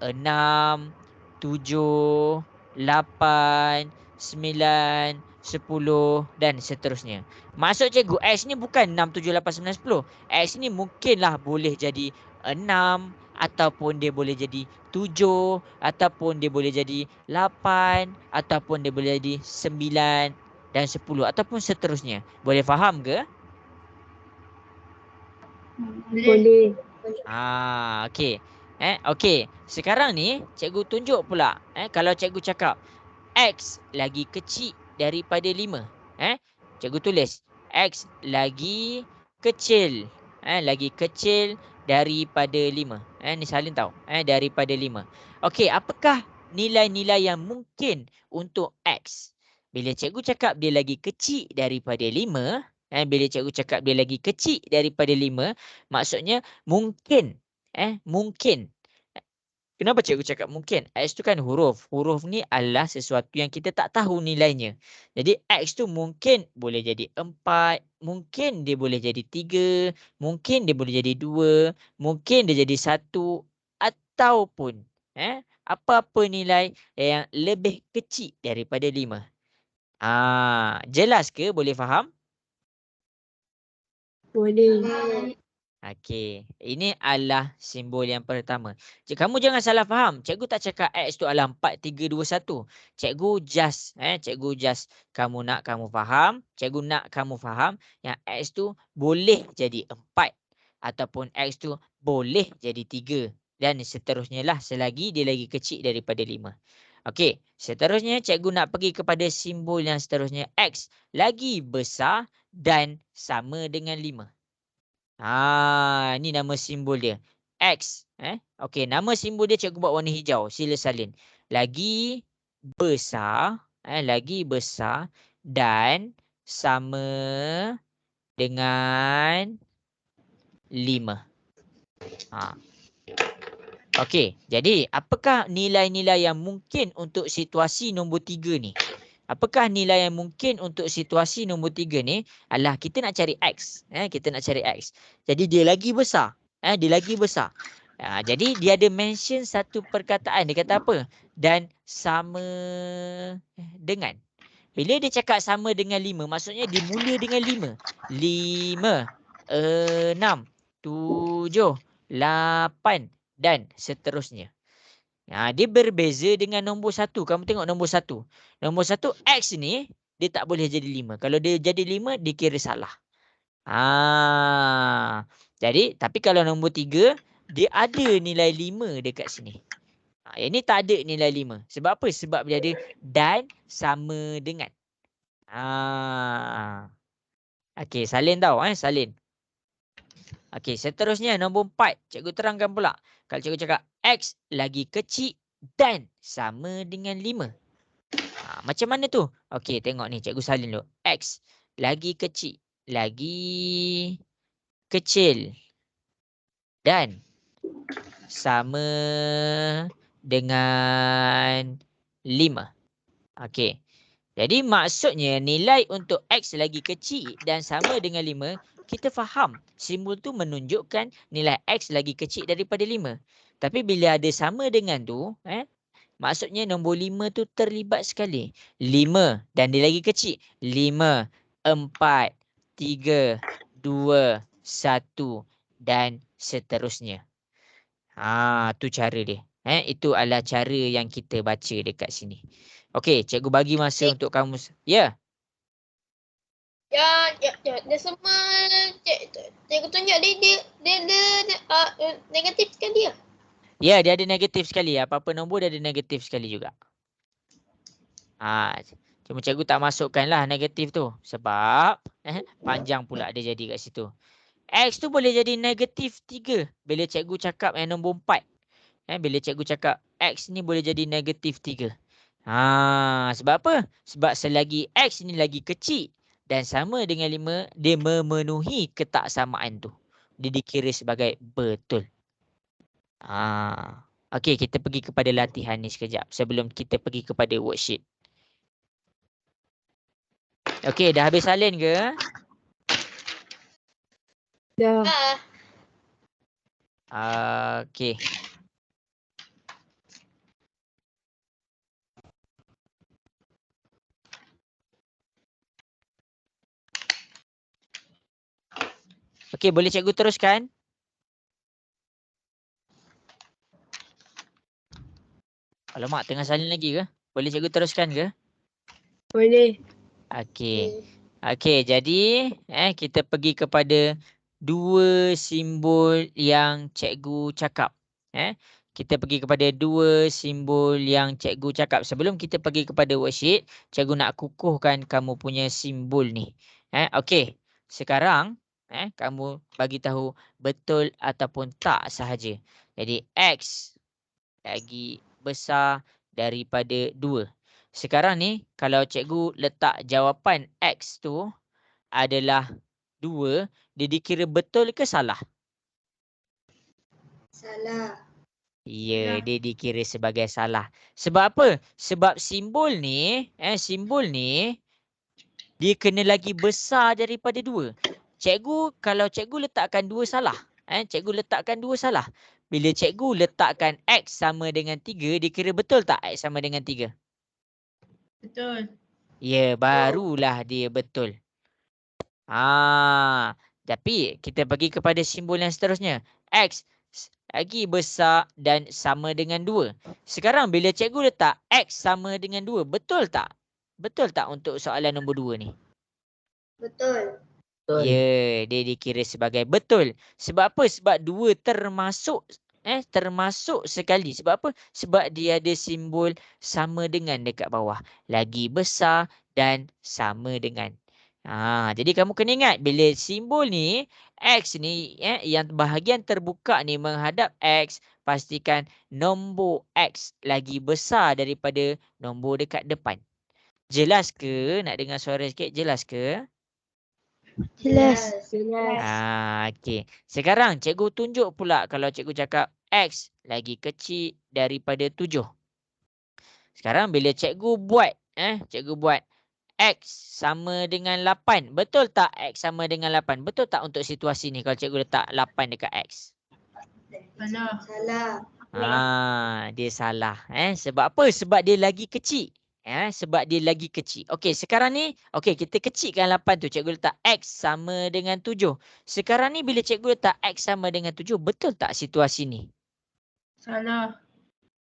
7, 8, 9, 10 dan seterusnya. Maksud cikgu X ni bukan 6, 7, 8, 9, 10. X ni mungkinlah boleh jadi 6 ataupun dia boleh jadi 7 ataupun dia boleh jadi 8 ataupun dia boleh jadi 9 dan 10 ataupun seterusnya. Boleh faham ke? Boleh. Okey. Okey. Sekarang ni cikgu tunjuk pula. Kalau cikgu cakap X lagi kecil daripada 5. Cikgu tulis X lagi kecil. Lagi kecil daripada 5. Ni salin tahu. Daripada 5. Okey, apakah nilai-nilai yang mungkin untuk X? Bila cikgu cakap dia lagi kecil daripada 5, bila cikgu cakap dia lagi kecil daripada 5, maksudnya mungkin. Mungkin. Kenapa cikgu cakap mungkin? X tu kan huruf. Huruf ni adalah sesuatu yang kita tak tahu nilainya. Jadi X tu mungkin boleh jadi 4, mungkin dia boleh jadi 3, mungkin dia boleh jadi 2, mungkin dia jadi 1 ataupun apa-apa nilai yang lebih kecil daripada 5. Jelas ke? Boleh faham? Boleh. Okey, ini adalah simbol yang pertama. Kamu jangan salah faham. Cikgu tak cakap X tu adalah 4, 3, 2, 1. Cikgu just kamu nak kamu faham. Cikgu nak kamu faham yang X tu boleh jadi 4 ataupun X tu boleh jadi 3 dan seterusnya lah selagi dia lagi kecil daripada 5. Okey, seterusnya cikgu nak pergi kepada simbol yang seterusnya. X lagi besar dan sama dengan 5. Ni nama simbol dia. X. Okey, nama simbol dia cikgu buat warna hijau. Sila salin. Lagi besar. Lagi besar dan sama dengan 5. Okey, jadi apakah nilai-nilai yang mungkin untuk situasi nombor 3 ni? Apakah nilai yang mungkin untuk situasi nombor 3 ni? Adalah kita nak cari X. Kita nak cari X. Jadi dia lagi besar. Dia lagi besar. Jadi dia ada mention satu perkataan. Dia kata apa? Dan sama dengan. Bila dia cakap sama dengan 5, maksudnya dia mula dengan 5. 5, 6, 7, 8 dan seterusnya. Dia berbeza dengan nombor 1. Kamu tengok nombor 1. Nombor 1 X ni dia tak boleh jadi 5. Kalau dia jadi 5 dia kira salah. Jadi tapi kalau nombor 3 dia ada nilai 5 dekat sini. Yang ni tak ada nilai 5. Sebab apa? Sebab dia ada dan sama dengan. Okey, salin tau. Salin. Okey, seterusnya nombor 4. Cikgu terangkan pula. Kalau cikgu cakap X lagi kecil dan sama dengan 5. Macam mana tu? Okey, tengok ni. Cikgu salin dulu. X lagi kecil. Lagi kecil. Dan sama dengan 5. Okey. Jadi maksudnya nilai untuk X lagi kecil dan sama dengan 5, kita faham simbol tu menunjukkan nilai X lagi kecil daripada 5. Tapi bila ada sama dengan tu, maksudnya nombor 5 tu terlibat sekali. 5 dan dia lagi kecil. 5, 4, 3, 2, 1 dan seterusnya. Tu cara dia. Itu adalah cara yang kita baca dekat sini. Okey, cikgu bagi masa untuk kamu. Ya. Dia semua cikgu tunjuk dia negatif sekali ya. Ya, dia ada negatif sekali. Apa-apa nombor dia ada negatif sekali juga. Cuma cikgu tak masukkan lah negatif tu. Sebab panjang pula dia jadi kat situ. X tu boleh jadi negatif 3 bila cikgu cakap nombor 4. Bila cikgu cakap X ni boleh jadi negatif 3. Sebab apa? Sebab selagi X ni lagi kecil dan sama dengan 5, dia memenuhi ketaksamaan tu. Dia dikira sebagai betul. Okey, kita pergi kepada latihan ni sekejap sebelum kita pergi kepada worksheet. Okey, dah habis salin ke? Dah. Okey. Okey, boleh cikgu teruskan? Alamak, tengah salin lagi ke? Boleh cikgu teruskan ke? Boleh. Okey. Okey, jadi kita pergi kepada dua simbol yang cikgu cakap. Kita pergi kepada dua simbol yang cikgu cakap. Sebelum kita pergi kepada worksheet, cikgu nak kukuhkan kamu punya simbol ni. Okey. Sekarang kamu bagi tahu betul ataupun tak sahaja. Jadi X lagi besar daripada 2. Sekarang ni kalau cikgu letak jawapan X tu adalah 2, dia dikira betul ke salah? Salah. Ya, dia dikira sebagai salah. Sebab apa? Sebab simbol ni dia kena lagi besar daripada 2. Kalau cikgu letakkan 2 salah. Cikgu letakkan 2 salah. Bila cikgu letakkan X sama dengan 3, dikira betul tak X sama dengan 3? Betul. Ya, barulah dia betul. Tapi kita pergi kepada simbol yang seterusnya. X lagi besar dan sama dengan 2. Sekarang bila cikgu letak X sama dengan 2, betul tak? Betul tak untuk soalan nombor 2 ni? Betul. Ya, dia dikira sebagai betul. Sebab apa? Sebab 2 termasuk sekali. Sebab apa? Sebab dia ada simbol sama dengan dekat bawah. Lagi besar dan sama dengan. Jadi kamu kena ingat bila simbol ni X ni yang bahagian terbuka ni menghadap X, pastikan nombor X lagi besar daripada nombor dekat depan. Jelas ke? Nak dengar suara sikit? Jelas ke? Jelas. Okey. Sekarang cikgu tunjuk pula kalau cikgu cakap X lagi kecil daripada 7. Sekarang bila cikgu buat X sama dengan 8. Betul tak X sama dengan 8? Betul tak untuk situasi ni kalau cikgu letak 8 dekat X? Salah. Dia salah. Sebab apa? Sebab dia lagi kecil. Sebab dia lagi kecil. Okey, sekarang ni kita kecilkan 8 tu. Cikgu letak X sama dengan 7. Sekarang ni bila cikgu letak X sama dengan 7, betul tak situasi ni? Salah.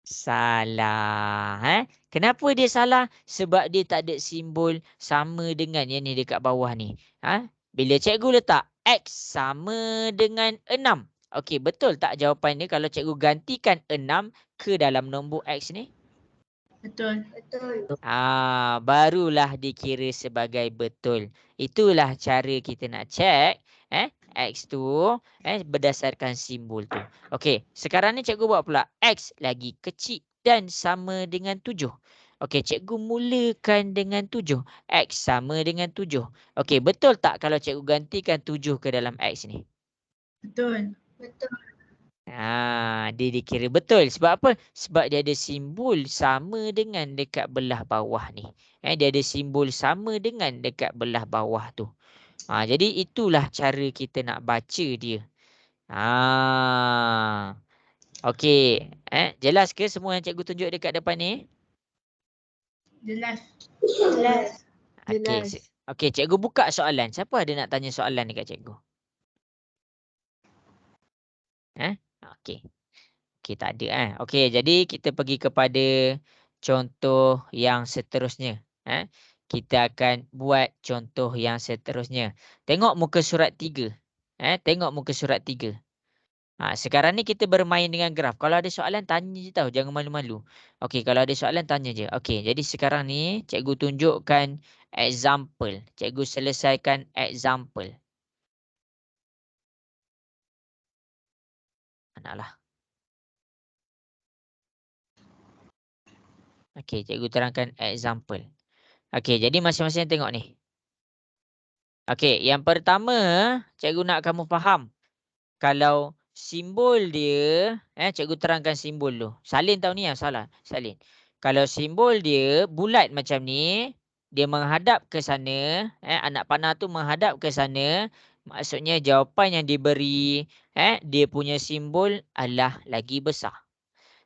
Salah. Kenapa dia salah? Sebab dia tak ada simbol sama dengan yang ni dekat bawah ni. Bila cikgu letak X sama dengan 6. Okey, betul tak jawapan dia kalau cikgu gantikan 6 ke dalam nombor X ni? Betul. Barulah dikira sebagai betul. Itulah cara kita nak check X tu berdasarkan simbol tu. Okey, sekarang ni cikgu buat pula X lagi kecil dan sama dengan 7. Okey, cikgu mulakan dengan 7. X sama dengan 7. Okey, betul tak kalau cikgu gantikan 7 ke dalam X ni? Betul. Dia dikira betul. Sebab apa? Sebab dia ada simbol sama dengan dekat belah bawah ni. Dia ada simbol sama dengan dekat belah bawah tu. Jadi itulah cara kita nak baca dia. Okey. Jelas ke semua yang cikgu tunjuk dekat depan ni? Jelas. Jelas. Okey. Jelas. Okey, cikgu buka soalan. Siapa ada nak tanya soalan dekat cikgu? Okey. Okey, tak ada. Okey, jadi kita pergi kepada contoh yang seterusnya. Kita akan buat contoh yang seterusnya. Tengok muka surat 3. Tengok muka surat 3. Sekarang ni kita bermain dengan graf. Kalau ada soalan, tanya je tau. Jangan malu-malu. Okey, kalau ada soalan, tanya je. Okey, jadi sekarang ni cikgu tunjukkan example. Cikgu selesaikan example. Manalah. Okey, cikgu terangkan example. Okey, jadi masing-masing tengok ni. Okey, yang pertama, cikgu nak kamu faham. Kalau simbol dia, cikgu terangkan simbol tu. Salin tahu ni yang salah. Salin. Kalau simbol dia bulat macam ni, dia menghadap ke sana, anak panah tu menghadap ke sana, maksudnya jawapan yang diberi, dia punya simbol adalah lagi besar.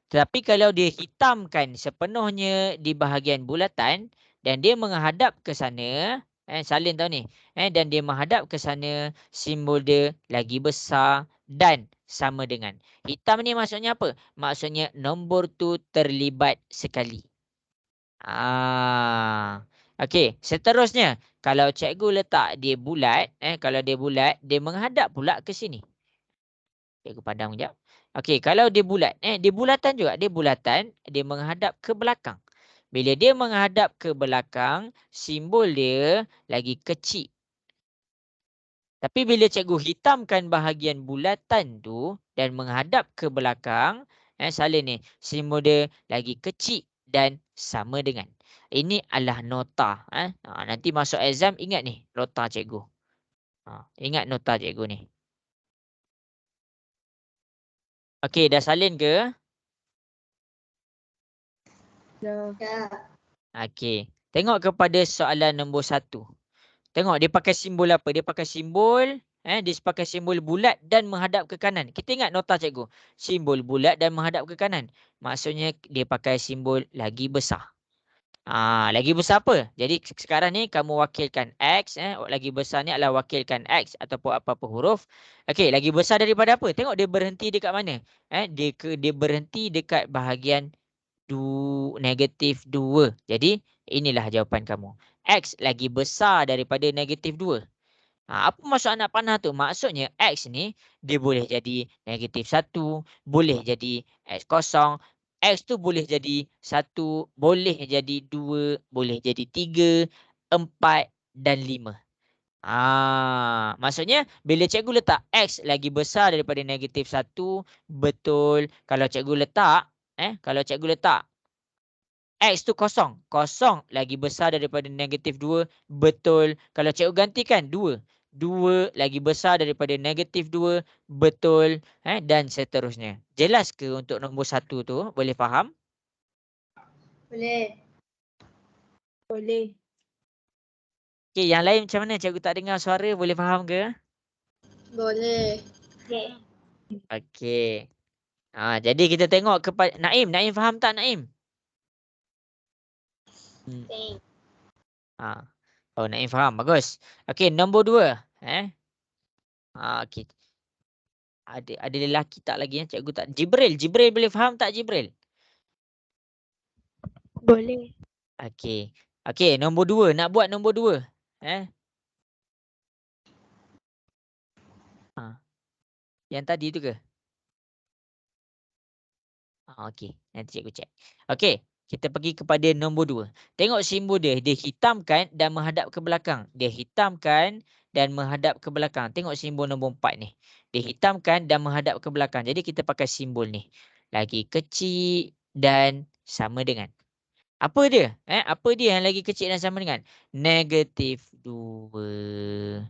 Tetapi kalau dia hitamkan sepenuhnya di bahagian bulatan dan dia menghadap ke sana, salin tahu ni, dan dia menghadap ke sana, simbol dia lagi besar dan sama dengan. Hitam ni maksudnya apa? Maksudnya nombor tu terlibat sekali. Okey, seterusnya kalau cikgu letak dia bulat, kalau dia bulat, dia menghadap pula ke sini. Cikgu padam sekejap. Okey, kalau dia bulat, dia bulatan juga. Dia bulatan, dia menghadap ke belakang. Bila dia menghadap ke belakang, simbol dia lagi kecil. Tapi bila cikgu hitamkan bahagian bulatan tu dan menghadap ke belakang, salin ni, simbol dia lagi kecil dan sama dengan. Ini adalah nota. Nanti masuk exam, ingat ni, nota cikgu. Ingat nota cikgu ni. Okey, dah salin ke? Dah. Okey. Tengok kepada soalan nombor 1. Tengok dia pakai simbol apa? Dia pakai simbol, dia pakai simbol bulat dan menghadap ke kanan. Kita ingat nota cikgu. Simbol bulat dan menghadap ke kanan. Maksudnya dia pakai simbol lagi besar. Lagi besar apa? Jadi sekarang ni kamu wakilkan X. Lagi besar ni adalah wakilkan X ataupun apa-apa huruf. Okey, lagi besar daripada apa? Tengok dia berhenti dekat mana? Dia berhenti dekat bahagian negatif 2. Jadi inilah jawapan kamu. X lagi besar daripada negatif 2. Apa maksud anak panah tu? Maksudnya X ni dia boleh jadi negatif 1, boleh jadi X kosong. X tu boleh jadi 1, boleh jadi 2, boleh jadi 3, 4 dan 5. Maksudnya bila cikgu letak X lagi besar daripada negatif 1, betul. Kalau cikgu letak, X tu kosong. Kosong lagi besar daripada negatif 2. Betul. Kalau cikgu gantikan 2. 2 lagi besar daripada negatif 2. Betul. Dan seterusnya. Jelas ke untuk nombor 1 tu? Boleh faham? Boleh. Boleh. Okey, yang lain macam mana? Cikgu tak dengar suara. Boleh faham ke? Boleh. Okey. Jadi kita tengok kepada Naim. Naim faham tak Naim? Oh, Naim faham. Bagus. Okey, nombor 2. Okey. Ada lelaki tak lagi cikgu tak? Jibril boleh faham tak Jibril? Boleh. Okey. Okey, nombor 2. Nak buat nombor 2. Yang tadi tu ke? Okey, nanti cikgu cek. Okey, kita pergi kepada nombor 2. Tengok simbol dia. Dia hitamkan dan menghadap ke belakang. Dia hitamkan dan menghadap ke belakang. Tengok simbol nombor 4 ni. Dia hitamkan dan menghadap ke belakang. Jadi kita pakai simbol ni. Lagi kecil dan sama dengan. Apa dia? Apa dia yang lagi kecil dan sama dengan? Negatif 2.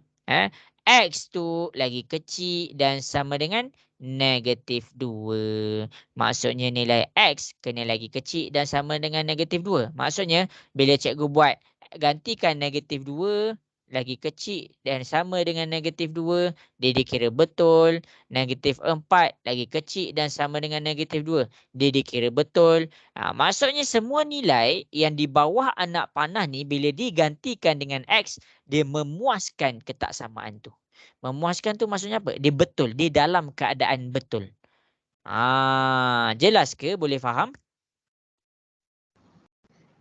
X tu lagi kecil dan sama dengan negatif 2. Maksudnya nilai X kena lagi kecil dan sama dengan negatif 2. Maksudnya bila cikgu buat gantikan negatif 2 lagi kecil dan sama dengan negatif 2, dia dikira betul. Negatif 4 lagi kecil dan sama dengan negatif 2, dia dikira betul. Maksudnya semua nilai yang di bawah anak panah ni bila digantikan dengan X, dia memuaskan ketaksamaan tu. Memuaskan tu maksudnya apa? Dia betul. Dia dalam keadaan betul. Jelas ke? Boleh faham?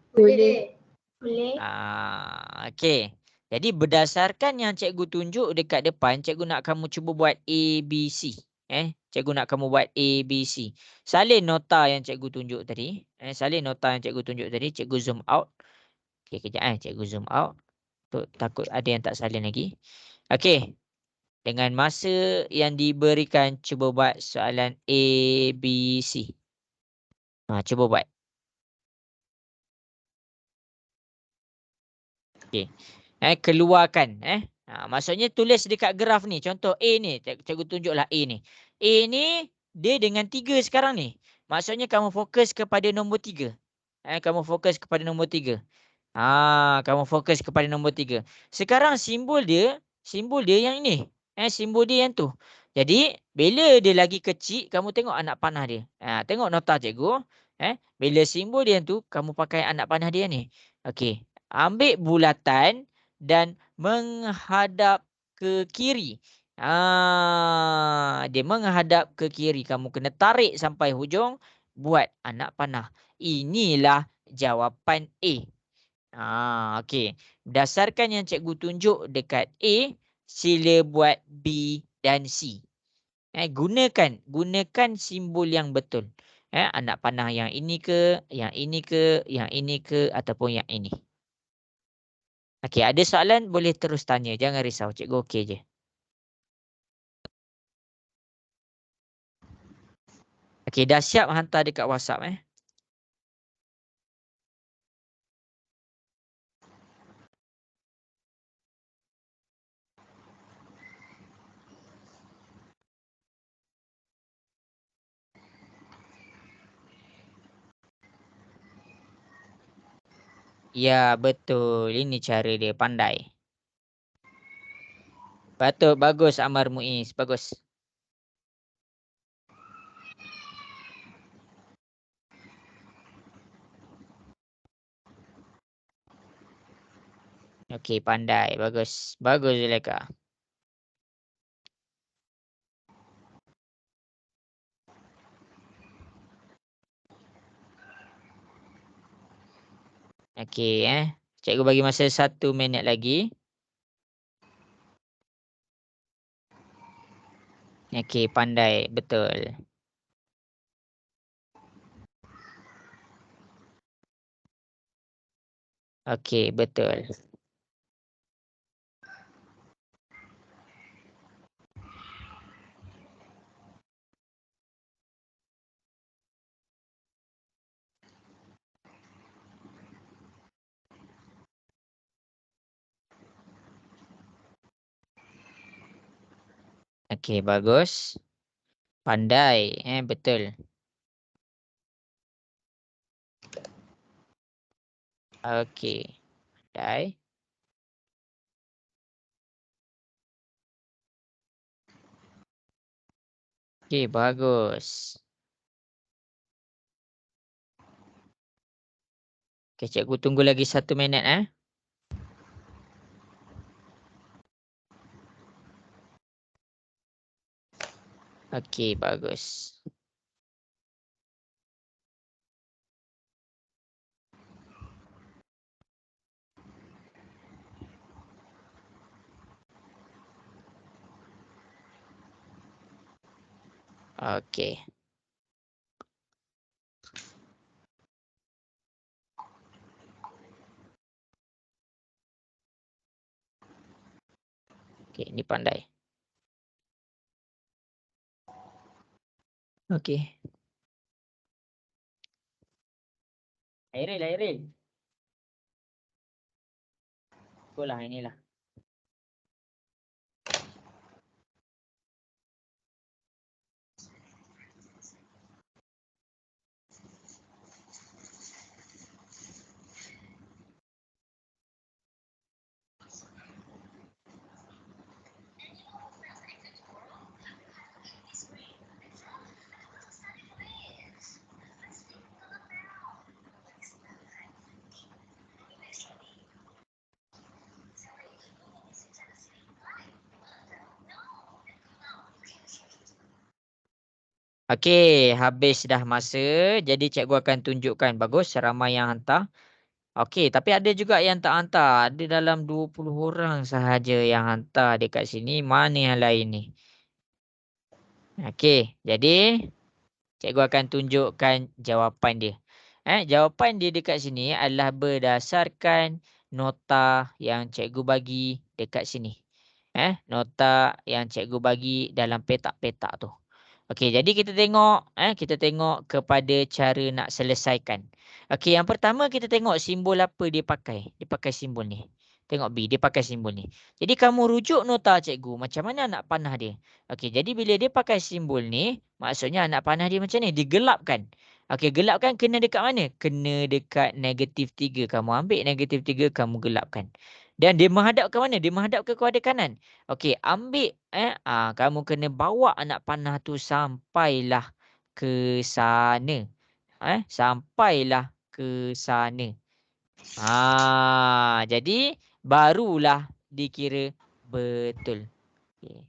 Boleh. Boleh. Okey. Jadi berdasarkan yang cikgu tunjuk dekat depan, cikgu nak kamu cuba buat A, B, C. Cikgu nak kamu buat A, B, C. Salin nota yang cikgu tunjuk tadi. Salin nota yang cikgu tunjuk tadi. Cikgu zoom out. Okey, kejap cikgu zoom out. Takut ada yang tak salin lagi. Okey. Dengan masa yang diberikan, cuba buat soalan A, B, C. Cuba buat. Okey. Keluarkan. Maksudnya tulis dekat graf ni. Contoh A ni. Cikgu tunjuklah A ni. A ni dia dengan 3 sekarang ni. Maksudnya kamu fokus kepada nombor 3. Kamu fokus kepada nombor 3. Kamu fokus kepada nombor 3. Sekarang simbol dia yang ini. Simbol dia yang tu. Jadi, bila dia lagi kecil, kamu tengok anak panah dia. Tengok nota cikgu. Bila simbol dia yang tu, kamu pakai anak panah dia ni. Okey. Ambil bulatan dan menghadap ke kiri. Dia menghadap ke kiri. Kamu kena tarik sampai hujung. Buat anak panah. Inilah jawapan A. Okey. Berdasarkan yang cikgu tunjuk dekat A, sila buat B dan C. Gunakan simbol yang betul. Anak panah yang ini ke, yang ini ke, yang ini ke, ataupun yang ini. Okey, ada soalan boleh terus tanya. Jangan risau, cikgu okey je. Okey, dah siap hantar dekat WhatsApp Ya, betul. Ini cara dia pandai. Betul, bagus Amar Muiz. Bagus. Okey, pandai. Bagus. Bagus, Zulaika. Okey, cikgu bagi masa 1 minit lagi. Okey, pandai. Betul. Okey, betul. Okey, bagus. Pandai. Betul. Okey. Pandai. Okey, bagus. Okey, cikgu tunggu lagi 1 minit Okey, bagus. Okey. Okey, ni pandai. Okey. Airil. Itulah inilah. Okey, habis dah masa. Jadi cikgu akan tunjukkan. Bagus, ramai yang hantar. Okey, tapi ada juga yang tak hantar. Ada dalam 20 orang sahaja yang hantar dekat sini. Mana yang lain ni? Okey, jadi cikgu akan tunjukkan jawapan dia. Jawapan dia dekat sini adalah berdasarkan nota yang cikgu bagi dekat sini. Nota yang cikgu bagi dalam petak-petak tu. Okey, jadi kita tengok kepada cara nak selesaikan. Okey, yang pertama kita tengok simbol apa dia pakai. Dia pakai simbol ni. Tengok B, dia pakai simbol ni. Jadi kamu rujuk nota cikgu, macam mana anak panah dia? Okey, jadi bila dia pakai simbol ni, maksudnya anak panah dia macam ni, digelapkan. Okey, gelapkan kena dekat mana? Kena dekat -3. Kamu ambil -3, kamu gelapkan. Dan dia menghadap ke mana? Dia menghadap kepada kanan. Okey, ambil kamu kena bawa anak panah tu sampailah ke sana. Sampailah ke sana. Jadi barulah dikira betul. Okey.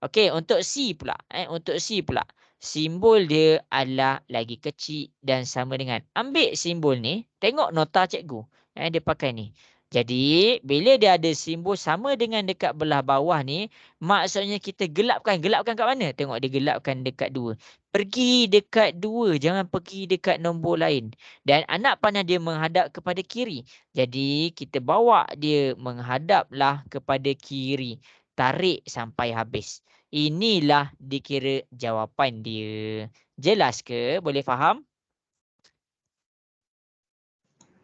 Okey, untuk C pula. Untuk C pula. Simbol dia adalah lagi kecil dan sama dengan. Ambil simbol ni, tengok nota cikgu. Dia pakai ni. Jadi, bila dia ada simbol sama dengan dekat belah bawah ni, maksudnya kita gelapkan. Gelapkan kat mana? Tengok dia gelapkan dekat 2. Pergi dekat 2, jangan pergi dekat nombor lain. Dan anak panah dia menghadap kepada kiri. Jadi, kita bawa dia menghadaplah kepada kiri. Tarik sampai habis. Inilah dikira jawapan dia. Jelas ke? Boleh faham?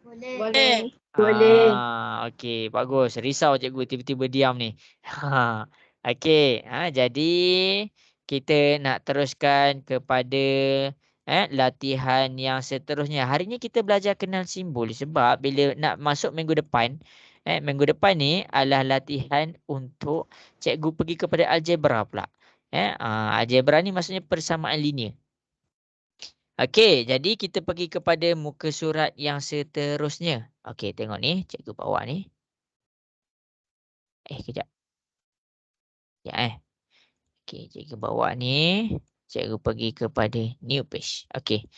Boleh. Boleh. Okey, bagus. Risau cikgu tiba-tiba diam ni. Okey, jadi kita nak teruskan kepada latihan yang seterusnya. Hari ni kita belajar kenal simbol sebab bila nak masuk minggu depan, minggu depan ni adalah latihan untuk cikgu pergi kepada algebra pula. Algebra ni maksudnya persamaan linear. Okey, jadi kita pergi kepada muka surat yang seterusnya. Okey, tengok ni, cikgu bawa ni. Kejap. Ya, Okey, cikgu bawa ni. Cikgu pergi kepada new page. Okey.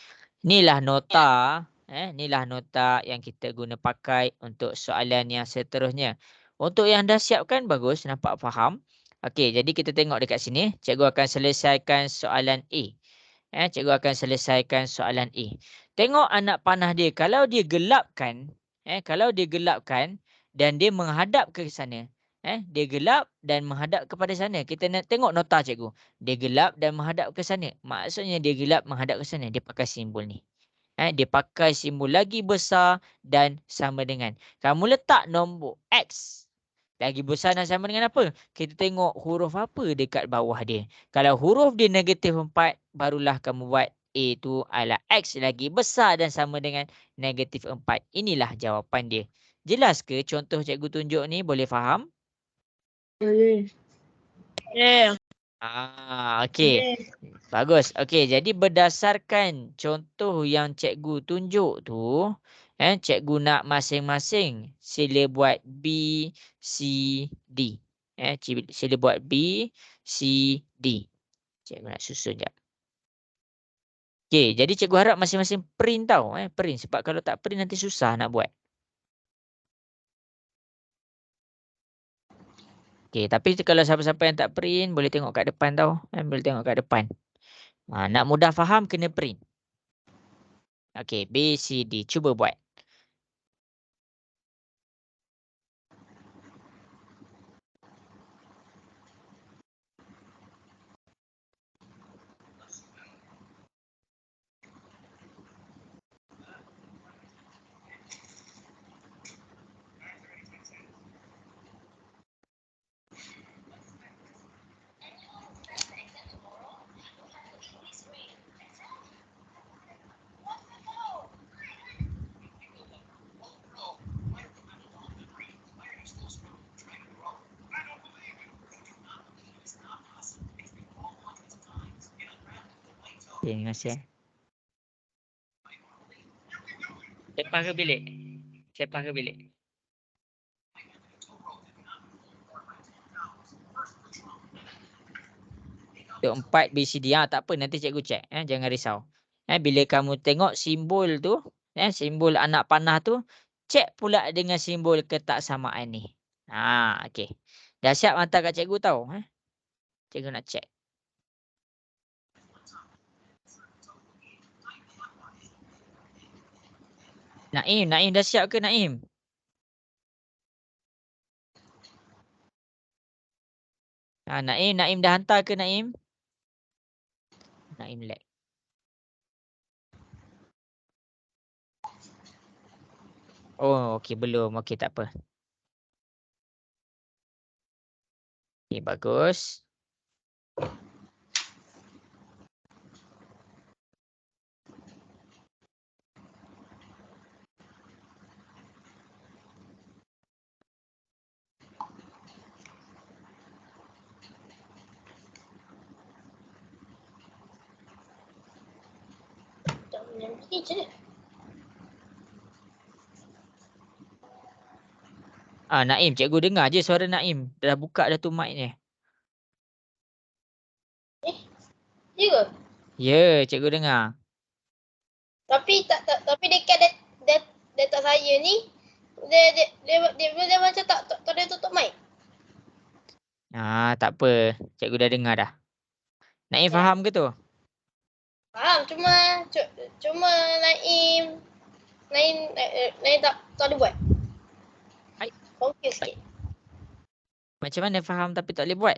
Inilah nota, inilah nota yang kita guna pakai untuk soalan yang seterusnya. Untuk yang dah siapkan bagus, nampak faham. Okey, jadi kita tengok dekat sini, cikgu akan selesaikan soalan A. Cikgu akan selesaikan soalan A. Tengok anak panah dia. Kalau dia gelapkan, dan dia menghadap ke sana. Dia gelap dan menghadap kepada sana. Kita nak tengok nota cikgu. Dia gelap dan menghadap ke sana. Maksudnya dia gelap menghadap ke sana. Dia pakai simbol ni. Dia pakai simbol lagi besar dan sama dengan. Kamu letak nombor X. Lagi besar dan sama dengan apa? Kita tengok huruf apa dekat bawah dia. Kalau huruf dia -4, barulah kamu buat A tu adalah X lagi besar dan sama dengan -4. Inilah jawapan dia. Jelas ke contoh cikgu tunjuk ni? Boleh faham? Boleh. Okey. Bagus. Okey, jadi berdasarkan contoh yang cikgu tunjuk tu, cikgu nak masing-masing sila buat B, C, D. Sila buat B, C, D. Cikgu nak susun jap. Okey, jadi cikgu harap masing-masing print tau. Print. Sebab kalau tak print nanti susah nak buat. Okey, tapi kalau siapa-siapa yang tak print, boleh tengok kat depan tau. Boleh tengok kat depan. Nak mudah faham, kena print. Okey, B, C, D. Cuba buat. Okay, terima kasih. Sepah ke bilik? Sepah ke bilik? Untuk 4 BCD. Tak apa, nanti cikgu cek. Jangan risau. Bila kamu tengok simbol tu, simbol anak panah tu, cek pula dengan simbol ketaksamaan ni. Okey. Dah siap hantar kat cikgu tahu. Cikgu nak cek. Naim dah siap ke Naim? Naim dah hantar ke Naim? Naim lag. Oh, okey belum. Okey tak apa. Okey bagus. Tak menyampi je. Naim, cikgu dengar je suara Naim. Dah buka dah tu mic ni. Ya ke? Ya, cikgu dengar. Tapi dekat data saya ni dia macam tak ada tutup mic. Tak apa. Cikgu dah dengar dah. Naim faham ke tu? Faham, cuma Naim tak ada buat. Hai. Confuse sikit. Macam mana faham tapi tak boleh buat?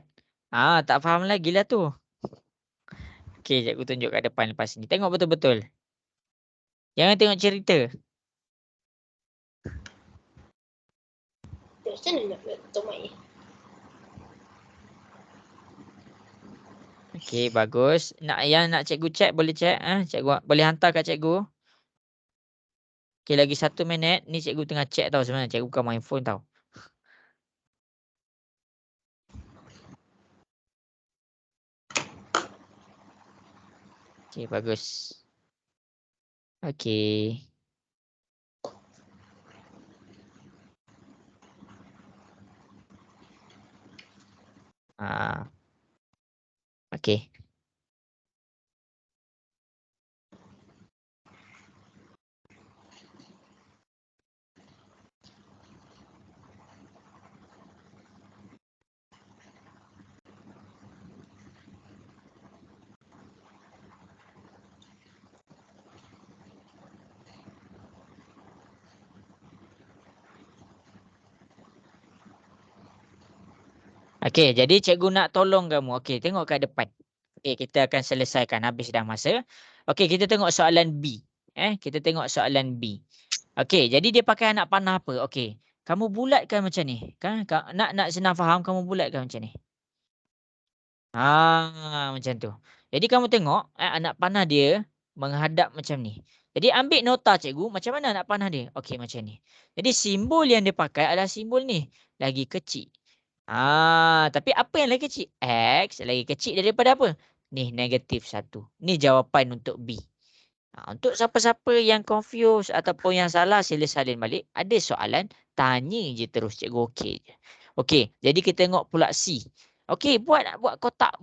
Tak faham lagi lah tu. Okey, cikgu tunjuk kat depan lepas ni. Tengok betul-betul. Jangan tengok cerita. Macam mana nak tutup mic ni? Okey, bagus. Nak cikgu cek boleh cek. Cikgu boleh hantar kat cikgu. Okey, lagi 1 minit. Ni cikgu tengah cek tau sebenarnya. Cikgu bukan main phone tau. Okey, bagus. Okey. Okey. Okey, jadi cikgu nak tolong kamu. Okey, tengok kat depan. Okey, kita akan selesaikan habis dah masa. Okey, kita tengok soalan B. Kita tengok soalan B. Okey, jadi dia pakai anak panah apa? Okey, kamu bulatkan macam ni. Kan? Nak senang faham, kamu bulatkan macam ni. Macam tu. Jadi kamu tengok anak panah dia menghadap macam ni. Jadi ambil nota cikgu, macam mana anak panah dia? Okey, macam ni. Jadi simbol yang dia pakai adalah simbol ni. Lagi kecil. Tapi apa yang lagi kecil? X lagi kecil daripada apa? Ni -1. Ni jawapan untuk B. Untuk siapa-siapa yang confuse ataupun yang salah, sila salin balik. Ada soalan, tanya je terus. Cikgu okey je. Okey, jadi kita tengok pula C. Okey, buat kotak.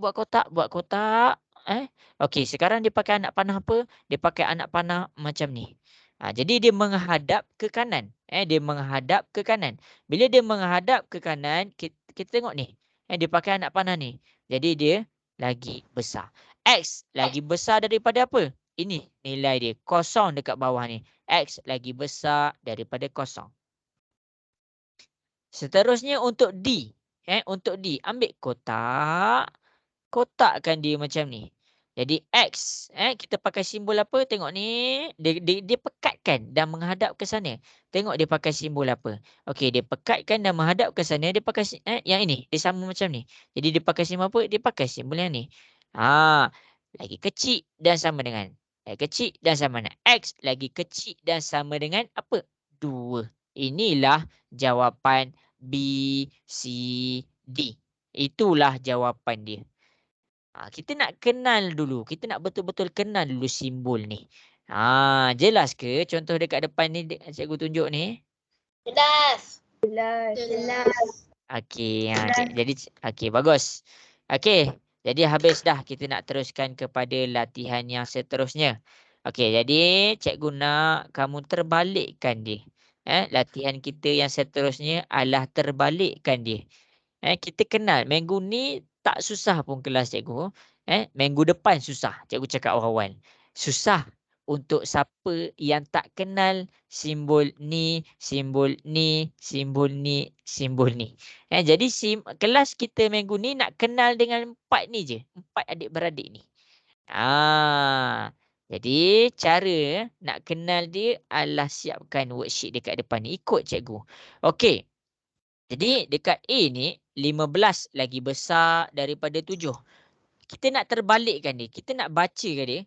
Okey, sekarang dia pakai anak panah apa? Dia pakai anak panah macam ni. Jadi dia menghadap ke kanan. Dia menghadap ke kanan. Bila dia menghadap ke kanan, kita tengok ni. Dia pakai anak panah ni. Jadi dia lagi besar. X lagi besar daripada apa? Ini nilai dia. Kosong dekat bawah ni. X lagi besar daripada kosong. Seterusnya untuk D. Untuk D. Ambil kotak. Kotakkan dia macam ni. Jadi X. Kita pakai simbol apa? Tengok ni. Dia pekatkan dan menghadap ke sana. Tengok dia pakai simbol apa. Okey, dia pekatkan dan menghadap ke sana. Dia pakai yang ini. Dia sama macam ni. Jadi dia pakai simbol apa? Dia pakai simbol yang ni. Lagi kecil dan sama dengan. Lagi kecil dan sama dengan. X lagi kecil dan sama dengan apa? 2. Inilah jawapan B, C, D. Itulah jawapan dia. Kita nak kenal dulu. Kita nak betul-betul kenal dulu simbol ni. Jelas ke contoh dekat depan ni cikgu tunjuk ni? Jelas. Jelas. Jelas. Okey, jadi okey bagus. Okey, Jadi habis dah, kita nak teruskan kepada latihan yang seterusnya. Okey, jadi cikgu nak kamu terbalikkan dia. Latihan kita yang seterusnya adalah terbalikkan dia. Kita kenal minggu ni tak susah pun kelas cikgu. Minggu depan susah. Cikgu cakap awal-awal. Susah untuk siapa yang tak kenal simbol ni, simbol ni, simbol ni, simbol ni. Jadi kelas kita minggu ni nak kenal dengan 4 ni je. 4 adik-beradik ni. Jadi cara nak kenal dia adalah siapkan worksheet dekat depan ni. Ikut cikgu. Okey. Jadi dekat A ni 15 lagi besar daripada 7. Kita nak terbalikkan dia. Kita nak bacakan dia.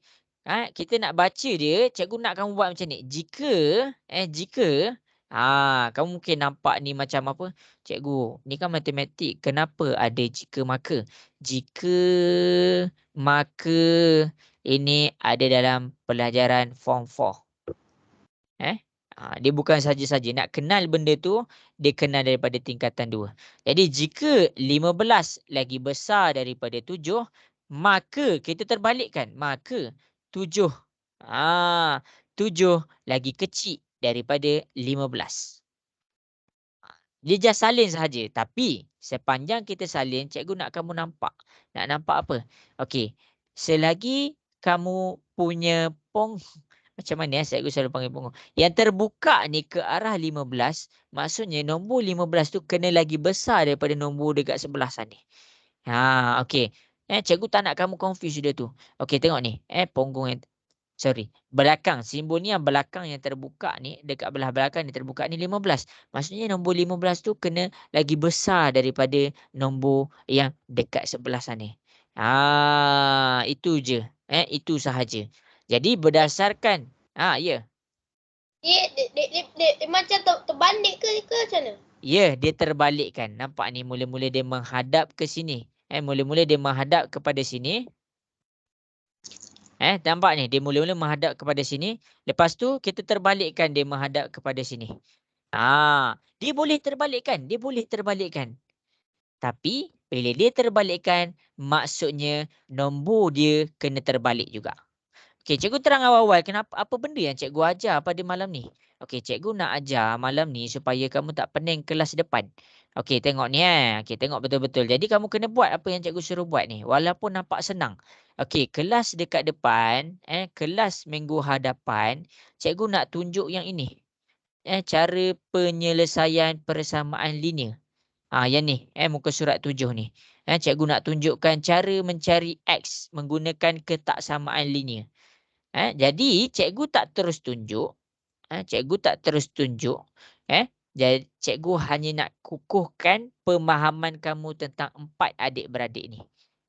Kita nak baca dia, cikgu nak kamu buat macam ni. Jika kamu mungkin nampak ni macam apa? Cikgu, ni kan matematik. Kenapa ada jika maka? Jika maka ini ada dalam pelajaran form 4. Dia bukan saja-saja nak kenal benda tu, dia kenal daripada tingkatan 2. Jadi jika 15 lagi besar daripada 7, maka kita terbalikkan. Maka 7 lagi kecil daripada 15. Dia just salin sahaja. Tapi sepanjang kita salin, cikgu nak kamu nampak. Nak nampak apa? Okey. Selagi kamu punya macam mana cikgu selalu panggil punggung. Yang terbuka ni ke arah 15, maksudnya nombor 15 tu kena lagi besar daripada nombor dekat sebelah sana. Okey. Cikgu tak nak kamu confuse dia tu. Okey, tengok ni. Punggung yang belakang. Simbol ni yang belakang yang terbuka ni, dekat belah belakang ni terbuka ni 15. Maksudnya nombor 15 tu kena lagi besar daripada nombor yang dekat sebelah sana. Itu je. Itu sahaja. Jadi berdasarkan ya. Dia macam terbalik ke macam mana? Ya, dia terbalikkan. Nampak ni mula-mula dia menghadap ke sini. Mula-mula dia menghadap kepada sini. Nampak ni dia mula-mula menghadap kepada sini. Lepas tu kita terbalikkan dia menghadap kepada sini. Dia boleh terbalikkan, dia boleh terbalikkan. Tapi bila dia terbalikkan, maksudnya nombor dia kena terbalik juga. Okey, cikgu terang awal-awal apa benda yang cikgu ajar pada malam ni. Okey, cikgu nak ajar malam ni supaya kamu tak pening kelas depan. Okey, tengok ni Okey, tengok betul-betul. Jadi kamu kena buat apa yang cikgu suruh buat ni. Walaupun nampak senang. Okey, kelas dekat depan, kelas minggu hadapan, cikgu nak tunjuk yang ini. Cara penyelesaian persamaan linear. Yang ni, muka surat 7 ni. Cikgu nak tunjukkan cara mencari X menggunakan ketaksamaan linear. Jadi cikgu tak terus tunjuk. Jadi cikgu hanya nak kukuhkan pemahaman kamu tentang 4 adik-beradik ni.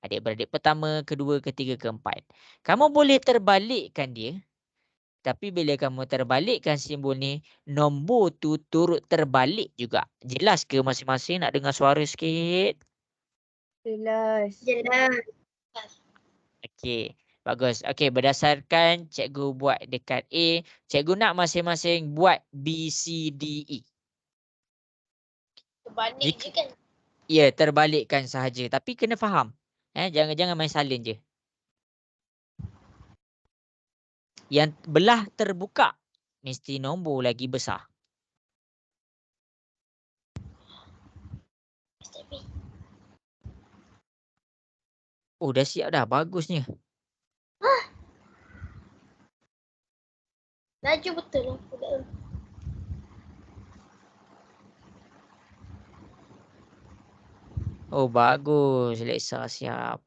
Adik-beradik pertama, kedua, ketiga, keempat. Kamu boleh terbalikkan dia. Tapi bila kamu terbalikkan simbol ni, nombor tu turut terbalik juga. Jelas ke masing-masing? Nak dengar suara sikit? Jelas. Okey. Bagus. Okey, berdasarkan cikgu buat dekat A, cikgu nak masing-masing buat B, C, D, E. Terbalik je kan? Ya, terbalikkan sahaja. Tapi kena faham. Jangan main salin je. Yang belah terbuka, mesti nombor lagi besar. Oh, dah siap dah. Bagusnya. Laju betul lah budak tu. Oh, bagus. Leksa siap.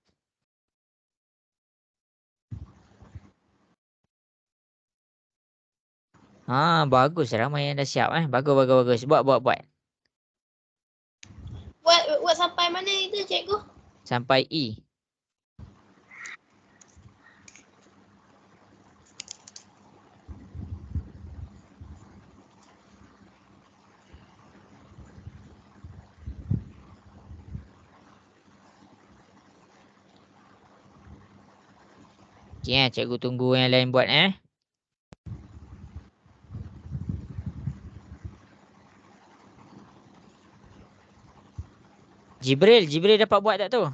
Bagus. Ramai yang dah siap. Bagus. Buat. Buat sampai mana itu cikgu? Sampai E. Okey, cikgu tunggu yang lain buat Jibril dapat buat tak tu?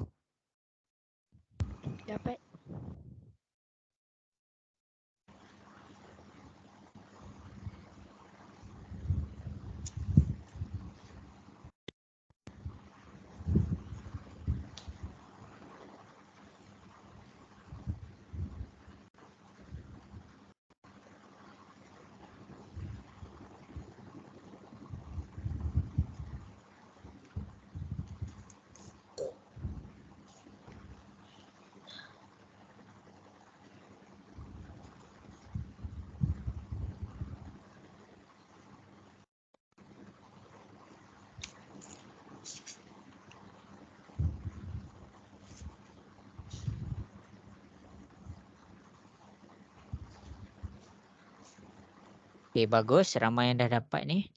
Okey, bagus. Ramai yang dah dapat ni.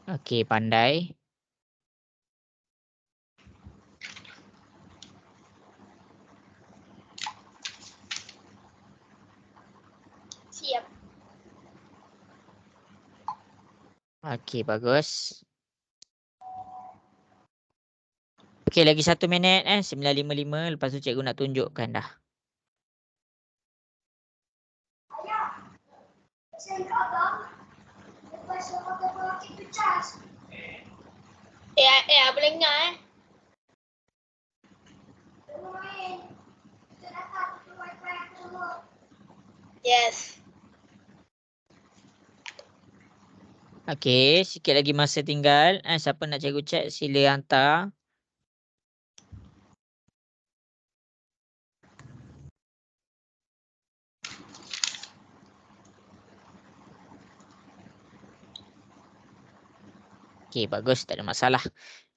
Okey, pandai. Siap. Okey, bagus. Okey, lagi 1 minit 9.55. Lepas tu cikgu nak tunjukkan dah. Boleh dengar Yes. Okey, sikit lagi masa tinggal. Siapa nak cikgu cek sila hantar. Okey, bagus. Tak ada masalah.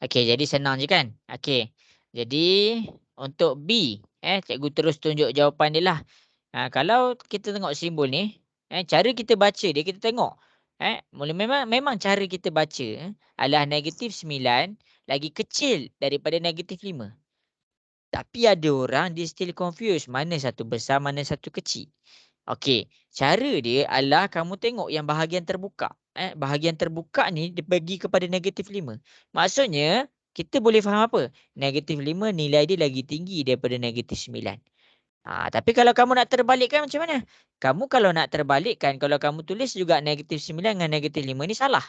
Okey, jadi senang je kan? Okey. Jadi untuk B, cikgu terus tunjuk jawapan dia lah. Kalau kita tengok simbol ni, cara kita baca dia, kita tengok. Memang cara kita baca adalah -9 lagi kecil daripada -5. Tapi ada orang dia still confused. Mana satu besar, mana satu kecil. Okey, cara dia adalah kamu tengok yang bahagian terbuka. Bahagian terbuka ni dia bagi kepada -5. Maksudnya, kita boleh faham apa? -5 nilai dia lagi tinggi daripada -9. Tapi kalau kamu nak terbalikkan macam mana? Kamu kalau nak terbalikkan, kalau kamu tulis juga -9 dengan -5 ni salah.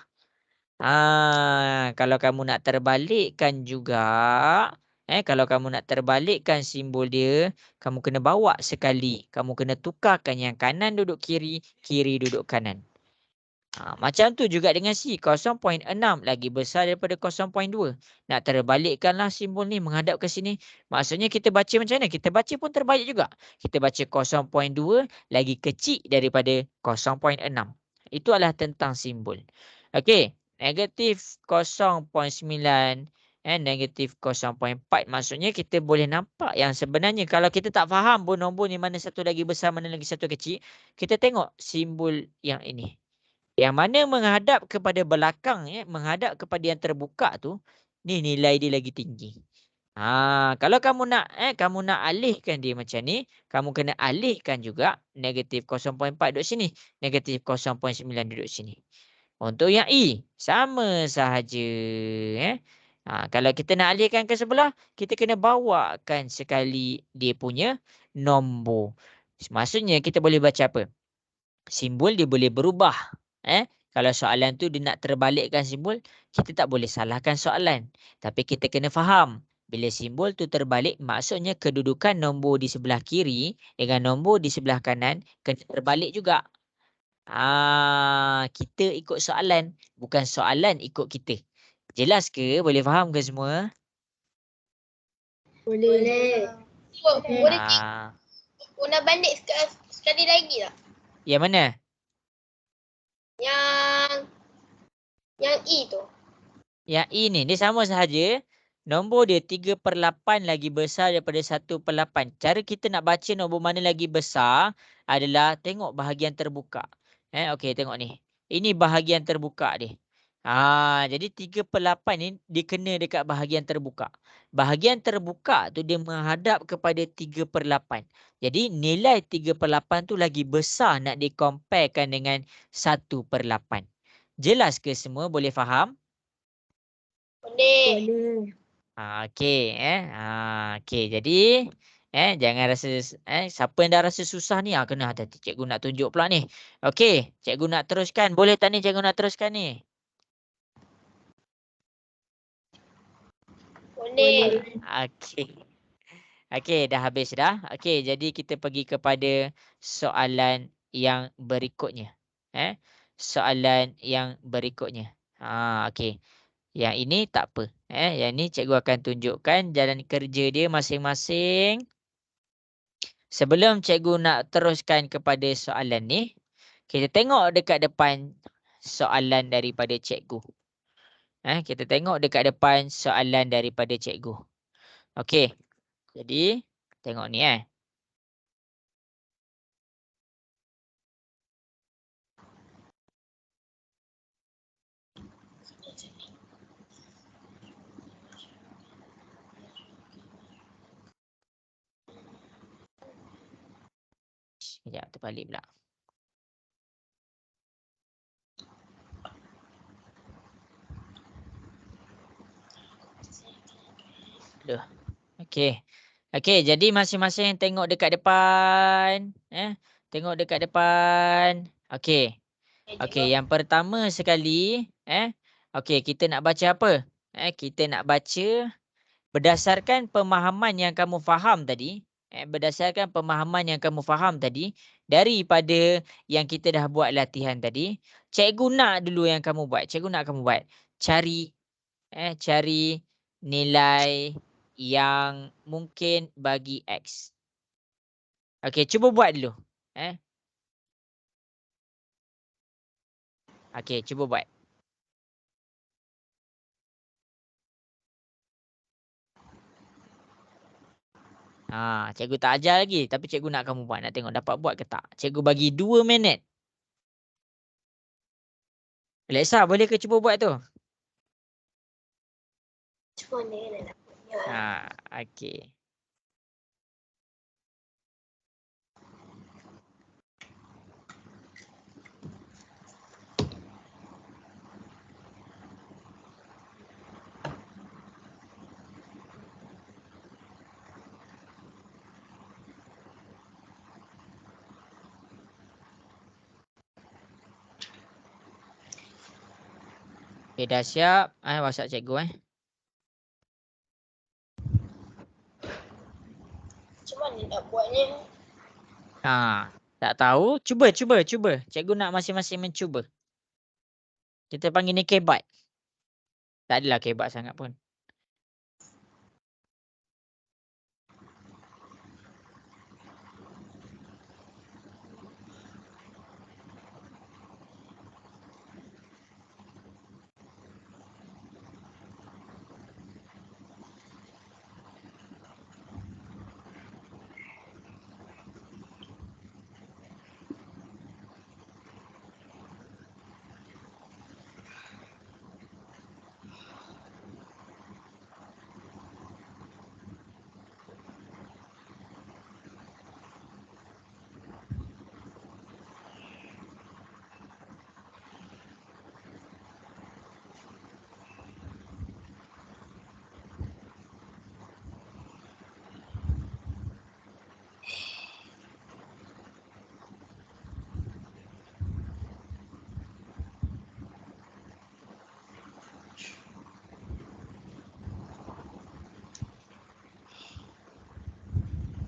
Kalau kamu nak terbalikkan juga, kalau kamu nak terbalikkan simbol dia, kamu kena bawa sekali. Kamu kena tukarkan yang kanan duduk kiri, kiri duduk kanan. Macam tu juga dengan C. 0.6 lagi besar daripada 0.2. Nak terbalikkanlah simbol ni menghadap ke sini. Maksudnya kita baca macam mana? Kita baca pun terbalik juga. Kita baca 0.2 lagi kecil daripada 0.6. Itu adalah tentang simbol. Okey. -0.9 -0.4. Maksudnya kita boleh nampak yang sebenarnya kalau kita tak faham pun nombor ni mana satu lagi besar, mana lagi satu kecil, kita tengok simbol yang ini. Yang mana menghadap kepada belakang, menghadap kepada yang terbuka tu, ni nilai dia lagi tinggi. Kalau kamu nak alihkan dia macam ni, kamu kena alihkan juga -0.4 duduk sini, -0.9 duduk sini. Untuk yang E, sama sahaja. Kalau kita nak alihkan ke sebelah, kita kena bawakan sekali dia punya nombor. Maksudnya kita boleh baca apa? Simbol dia boleh berubah. Kalau soalan tu dia nak terbalikkan simbol, kita tak boleh salahkan soalan. Tapi kita kena faham. Bila simbol tu terbalik, maksudnya kedudukan nombor di sebelah kiri dengan nombor di sebelah kanan kena terbalik juga. Kita ikut soalan, bukan soalan ikut kita. Jelas ke? Boleh faham ke semua? Boleh. Boleh guna banding sekali lagi tak? Yang mana? Yang E tu. Yang E ni, dia sama sahaja. Nombor dia 3/8 lagi besar daripada 1/8. Cara kita nak baca nombor mana lagi besar adalah tengok bahagian terbuka. Okey, tengok ni. Ini bahagian terbuka dia. Jadi 3/8 ni dia kena dekat bahagian terbuka. Bahagian terbuka tu dia menghadap kepada 3/8. Jadi nilai 3/8 tu lagi besar nak di-comparekan dengan 1/8. Jelas ke semua? Boleh faham? Boleh. Boleh. Okey okey, jadi jangan rasa siapa yang dah rasa susah ni kena hati-hati, cikgu nak tunjuk pula ni. Okey, cikgu nak teruskan. Boleh tak ni cikgu nak teruskan ni? Boleh. Okey. Okey, dah habis dah. Okey, jadi kita pergi kepada soalan yang berikutnya. Soalan yang berikutnya. Okey. Yang ini tak apa. Yang ni cikgu akan tunjukkan jalan kerja dia masing-masing. Sebelum cikgu nak teruskan kepada soalan ni, kita tengok dekat depan soalan daripada cikgu. Kita tengok dekat depan soalan daripada cikgu. Okey. Jadi, tengok ni Sekejap, terbalik pula. Aduh. Okey. Okey, jadi masing-masing tengok dekat depan. Tengok dekat depan. Okey. Okey, yang pertama sekali, okey, kita nak baca apa? Kita nak baca berdasarkan pemahaman yang kamu faham tadi. Berdasarkan pemahaman yang kamu faham tadi, daripada yang kita dah buat latihan tadi, cikgu nak dulu yang kamu buat. Cikgu nak kamu buat. Cari nilai yang mungkin bagi X. Okey, cuba buat dulu. Okey, cuba buat. Cikgu tak ajar lagi. Tapi cikgu nak kamu buat. Nak tengok dapat buat ke tak. Cikgu bagi 2 minit. Alexa, boleh ke cuba buat tu? Cuba ni nak. Okey. Okay, dah siap. WhatsApp cikgu Macam mana nak buatnya? Tak tahu. Cuba. Cikgu nak masing-masing mencuba. Kita panggil ni kebat. Tak adalah kebat sangat pun.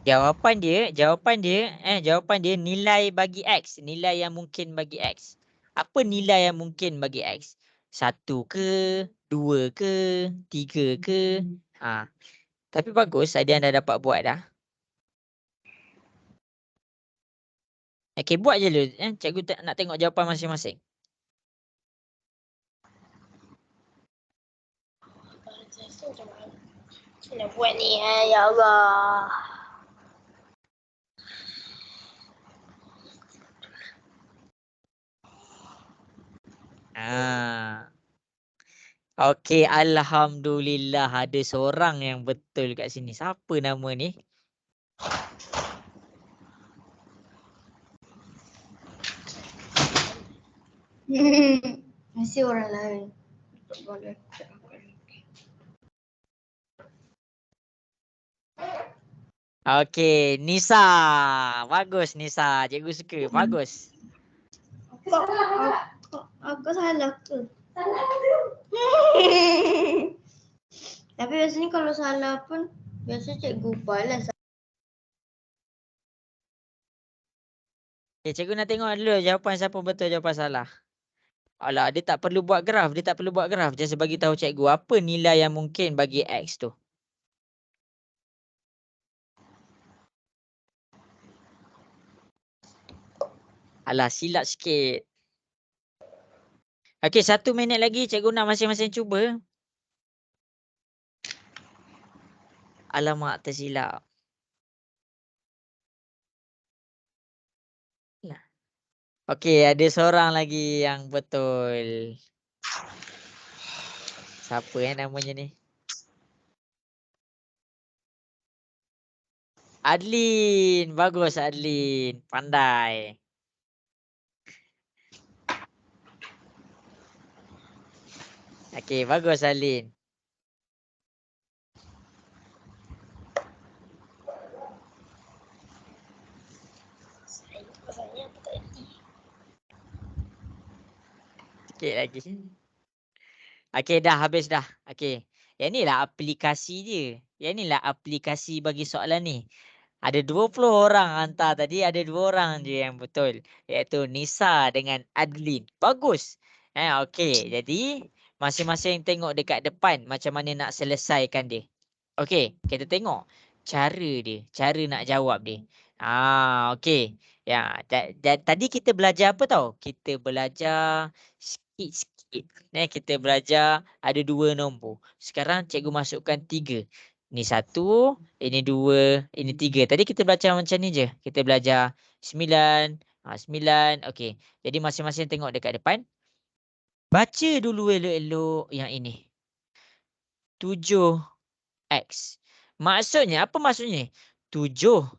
Jawapan dia nilai bagi X. Nilai yang mungkin bagi X. Apa nilai yang mungkin bagi X? 1 ke? 2 ke? 3 ke? Tapi bagus, ada yang dah dapat buat dah. Okey, buat je dulu. Cikgu nak tengok jawapan masing-masing. Macam mana buat ni? Ya Allah. Okey, alhamdulillah ada seorang yang betul kat sini. Siapa nama ni? Masih orang lain. Okey, Nisa. Bagus Nisa. Cikgu suka. Bagus. Aku salah ke? Tapi biasanya kalau salah pun biasa cikgu balas. Cikgu nak tengok dulu jawapan siapa betul, jawapan salah. Alah, dia tak perlu buat graf. Just bagi tahu cikgu apa nilai yang mungkin bagi X tu. Alah, silap sikit. Okey, 1 minit lagi cikgu nak masing-masing cuba. Alamak, tersilap. Okey, ada seorang lagi yang betul. Siapa namanya ni? Adlin. Bagus Adlin. Pandai. Okey, bagus Adlin. Pasalnya apa tadi? Sikit lagi. Okey, dah habis dah. Okey. Yang ni lah aplikasi je. Yang ni lah aplikasi bagi soalan ni. Ada 20 orang hantar tadi, ada 2 orang je yang betul. Iaitu Nisa dengan Adlin. Bagus. Okey. Jadi, masing-masing tengok dekat depan macam mana nak selesaikan dia. Okey, kita tengok cara dia. Cara nak jawab dia. Okey. Ya, tadi kita belajar apa tau? Kita belajar sikit-sikit. Kita belajar ada 2 nombor. Sekarang cikgu masukkan 3. Ni 1, ini 2, ini 3. Tadi kita belajar macam ni je. Kita belajar 9, 9. Okey. Jadi masing-masing tengok dekat depan. Baca dulu elok-elok yang ini. 7x. Maksudnya apa maksudnya? 7.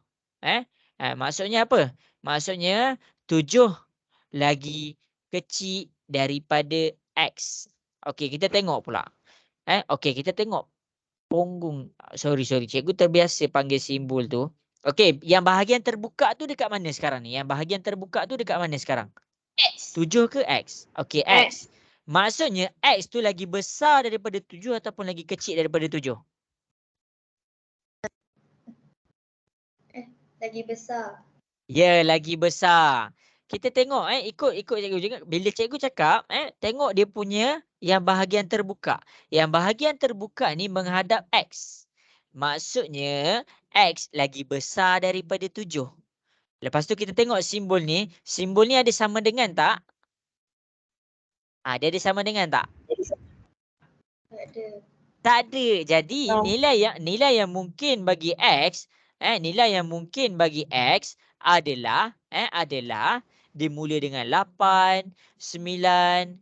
Maksudnya apa? Maksudnya 7 lagi kecil daripada x. Okey, kita tengok pula. Okey, kita tengok punggung. Sorry. Cikgu terbiasa panggil simbol tu. Okey, yang bahagian terbuka tu dekat mana sekarang ni? Yang bahagian terbuka tu dekat mana sekarang? X. 7 ke X? Okey, X. Maksudnya X tu lagi besar daripada 7 ataupun lagi kecil daripada 7? Lagi besar. Ya, lagi besar. Kita tengok ikut cikgu juga. Bila cikgu cakap tengok dia punya yang bahagian terbuka. Yang bahagian terbuka ni menghadap X. Maksudnya X lagi besar daripada 7. Lepas tu kita tengok simbol ni. Simbol ni ada sama dengan tak? Dia ada sama dengan tak? Tak ada. Tak ada. Jadi nilai yang mungkin bagi X, nilai yang mungkin bagi X adalah dimula dengan 8, 9, 10,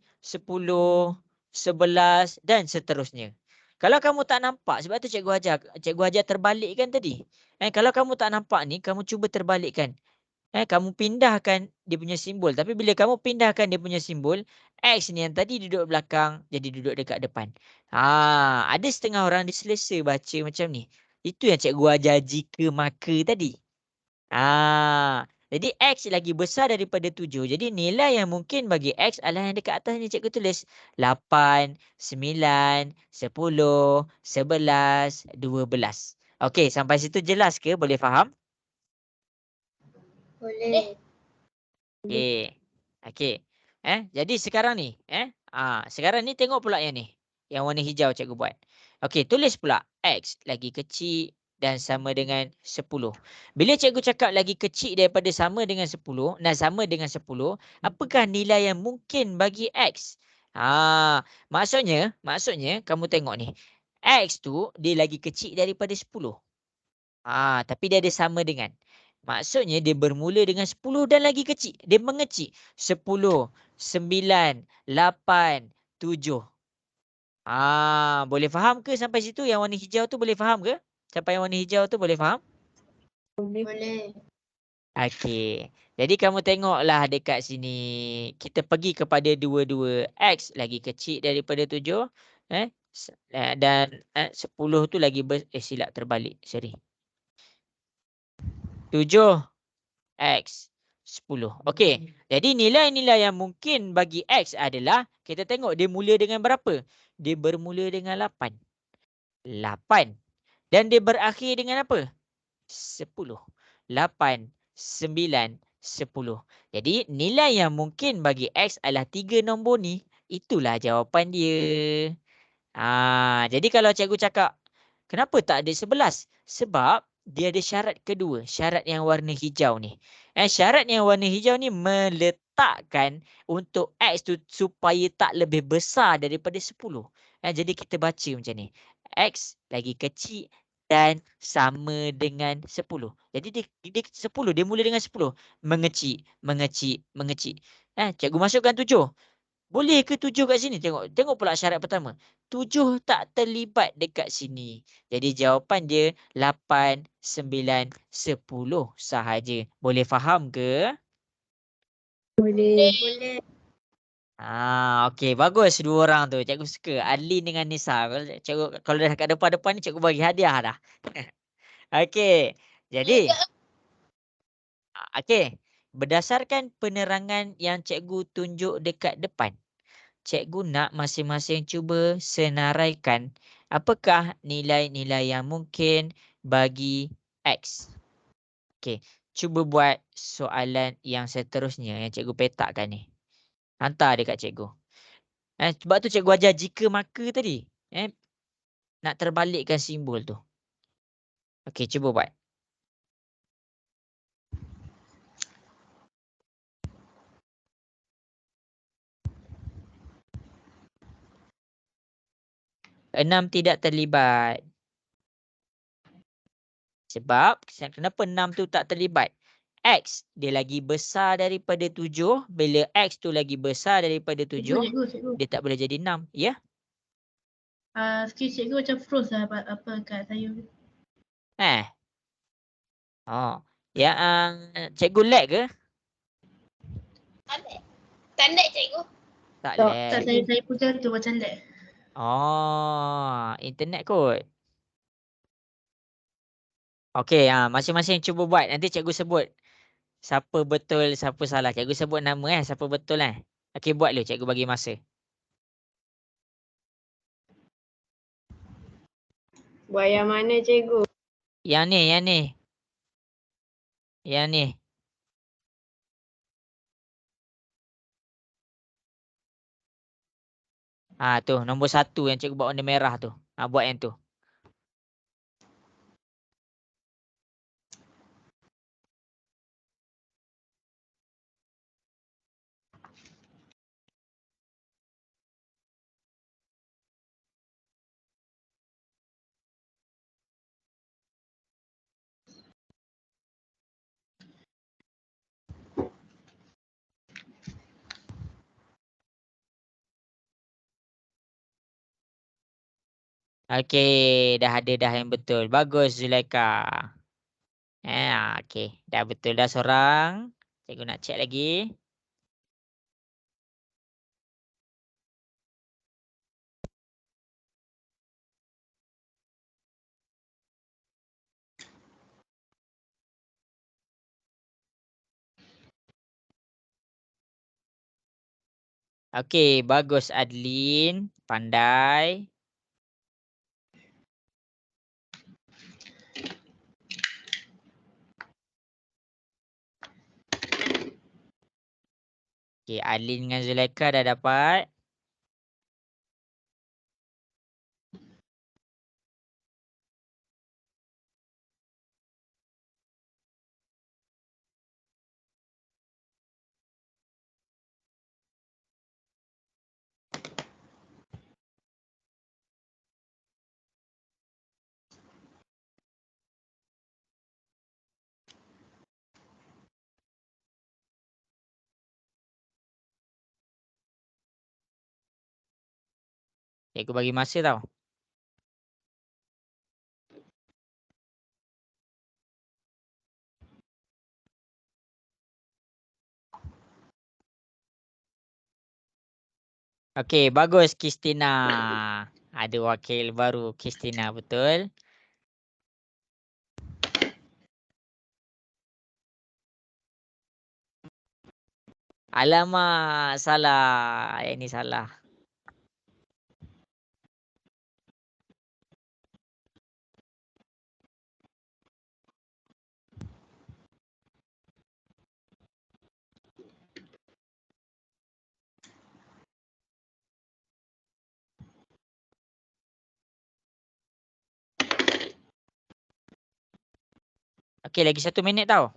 11 dan seterusnya. Kalau kamu tak nampak, sebab tu cikgu ajar terbalikkan tadi. Kalau kamu tak nampak ni, kamu cuba terbalikkan. Kamu pindahkan dia punya simbol. Tapi bila kamu pindahkan dia punya simbol, X ni yang tadi duduk belakang jadi duduk dekat depan. Ada setengah orang dia selesa baca macam ni. Itu yang cikgu ajar jika maka tadi. Jadi X lagi besar daripada 7. Jadi nilai yang mungkin bagi X adalah yang dekat atas ni cikgu tulis. 8, 9, 10, 11, 12. Okey, sampai situ jelas ke? Boleh faham? Boleh. Okey. Jadi sekarang ni, sekarang ni tengok pula yang ni. Yang warna hijau cikgu buat. Okey, tulis pula X lagi kecil dan sama dengan 10. Bila cikgu cakap lagi kecil daripada sama dengan 10, sama dengan 10, apakah nilai yang mungkin bagi X? Maksudnya kamu tengok ni. X tu dia lagi kecil daripada 10. Tapi dia ada sama dengan. Maksudnya dia bermula dengan 10 dan lagi kecil. Dia mengecil. 10, 9, 8, 7. Boleh faham ke sampai situ? Yang warna hijau tu boleh faham ke? Sampai yang warna hijau tu boleh faham? Boleh. Okey. Jadi kamu tengoklah dekat sini. Kita pergi kepada 22. X lagi kecil daripada 7. Dan 10 tu lagi silap terbalik. Sorry. 7x 10. Okey. Jadi nilai-nilai yang mungkin bagi X adalah, kita tengok dia mula dengan berapa? Dia bermula dengan 8. 8. Dan dia berakhir dengan apa? 10. 8, 9, 10. Jadi nilai yang mungkin bagi X adalah 3 nombor ni. Itulah jawapan dia. Jadi kalau cikgu cakap, kenapa tak ada 11? Sebab dia ada syarat kedua. Syarat yang warna hijau ni. Syarat yang warna hijau ni meletakkan untuk X tu supaya tak lebih besar daripada 10. Jadi kita baca macam ni. X lagi kecil dan sama dengan 10. Jadi dia 10. Dia mula dengan 10. Mengecil, mengecil, mengecil. Cikgu masukkan 7. Boleh ke 7 kat sini? Tengok pula syarat pertama. 7 tak terlibat dekat sini. Jadi jawapan dia 8, 9, 10 sahaja. Boleh faham ke? Boleh. Boleh. Okey. Bagus dua orang tu. Cikgu suka. Adlin dengan Nisa. Kalau dah kat depan-depan ni, cikgu bagi hadiah dah. Okey. Jadi, okey. Berdasarkan penerangan yang cikgu tunjuk dekat depan, cikgu nak masing-masing cuba senaraikan apakah nilai-nilai yang mungkin bagi X. Okey, cuba buat soalan yang seterusnya yang cikgu petakkan ni. Hantar dekat cikgu. Sebab tu cikgu ajar jika maka tadi. Nak terbalikkan simbol tu. Okey, cuba buat. Enam tidak terlibat. Sebab kenapa 6 tu tak terlibat? X dia lagi besar daripada 7. Bila X tu lagi besar daripada 7, Cikgu. dia tak boleh jadi 6. Ya? Skill cikgu macam froze lah apa kat saya. Ya, cikgu lag ke? Tak lag cikgu. Tak Tak, lag. saya punya tu macam lag. Internet kot. Okey, masing-masing cuba buat. Nanti cikgu sebut siapa betul, siapa salah. Cikgu sebut nama siapa betul Okey, buat dulu. Cikgu bagi masa. Buat yang mana cikgu? Yang ni. Yang ni. Tu nombor 1 yang cikgu buat warna merah tu. Buat yang tu. Okey, dah ada dah yang betul. Bagus Zulaika. Okey, dah betul dah seorang. Cikgu nak check lagi. Okey, bagus Adlin. Pandai. Okey, Adlin dengan Zulaika dah dapat. Cikgu bagi masa tau. Okey, bagus Kristina. Ada wakil baru Kristina, betul? Alamak, salah. Yang ni salah. Okey, lagi 1 minit tau.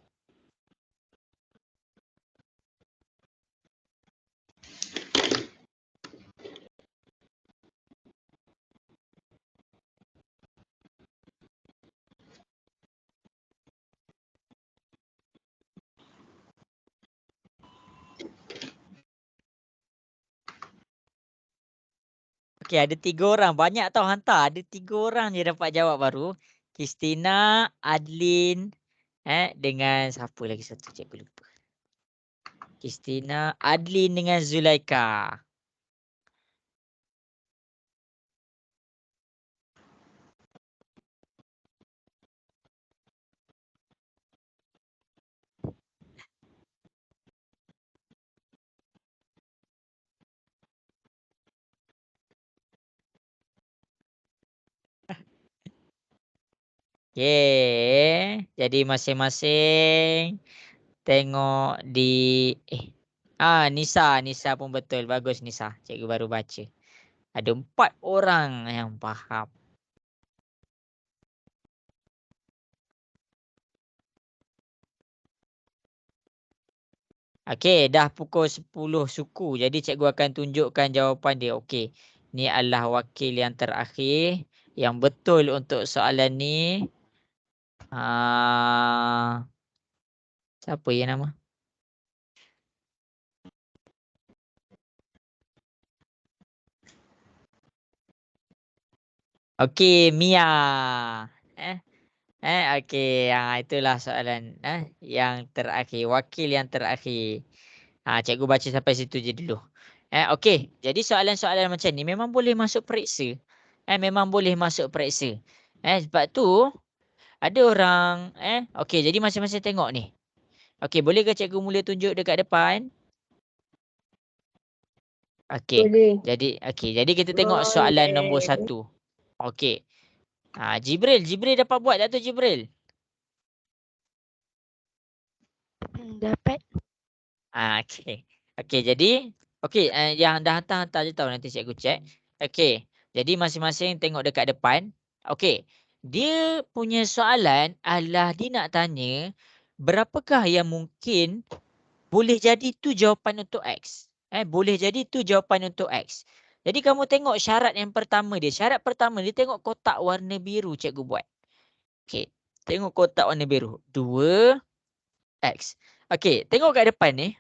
Okey, ada 3 orang. Banyak tau hantar. Ada 3 orang je dapat jawab baru. Christina, Adlin, dengan siapa lagi satu cikgu lupa. Christina, Adlin dengan Zulaika. Okey, jadi masing-masing tengok di Nisa pun betul. Bagus Nisa. Cikgu baru baca. Ada 4 orang yang faham. Okey, dah pukul 10 suku. Jadi cikgu akan tunjukkan jawapan dia. Okey. Ni adalah wakil yang terakhir. Yang betul untuk soalan ni. Siapa yang nama? Okey, Mia. Okey. Itulah soalan yang terakhir. Wakil yang terakhir. Cikgu baca sampai situ je dulu. Okey. Jadi soalan-soalan macam ni memang boleh masuk periksa. Memang boleh masuk periksa. Sebab tu ada orang okey, jadi masing-masing tengok ni. Okey, boleh ke cikgu mula tunjuk dekat depan? Okey. Boleh. Jadi kita tengok soalan nombor 1. Okey. Jibril dapat buat tak tu Jibril? Dapat. Okey. Okey, jadi yang dah hantar je tahu, nanti cikgu check. Okey. Jadi masing-masing tengok dekat depan. Okey. Dia punya soalan adalah dia nak tanya berapakah yang mungkin boleh jadi tu jawapan untuk X. Boleh jadi tu jawapan untuk X. Jadi kamu tengok syarat yang pertama dia. Syarat pertama dia tengok kotak warna biru cikgu buat. Okey. Tengok kotak warna biru. 2X. Okey, tengok kat depan ni.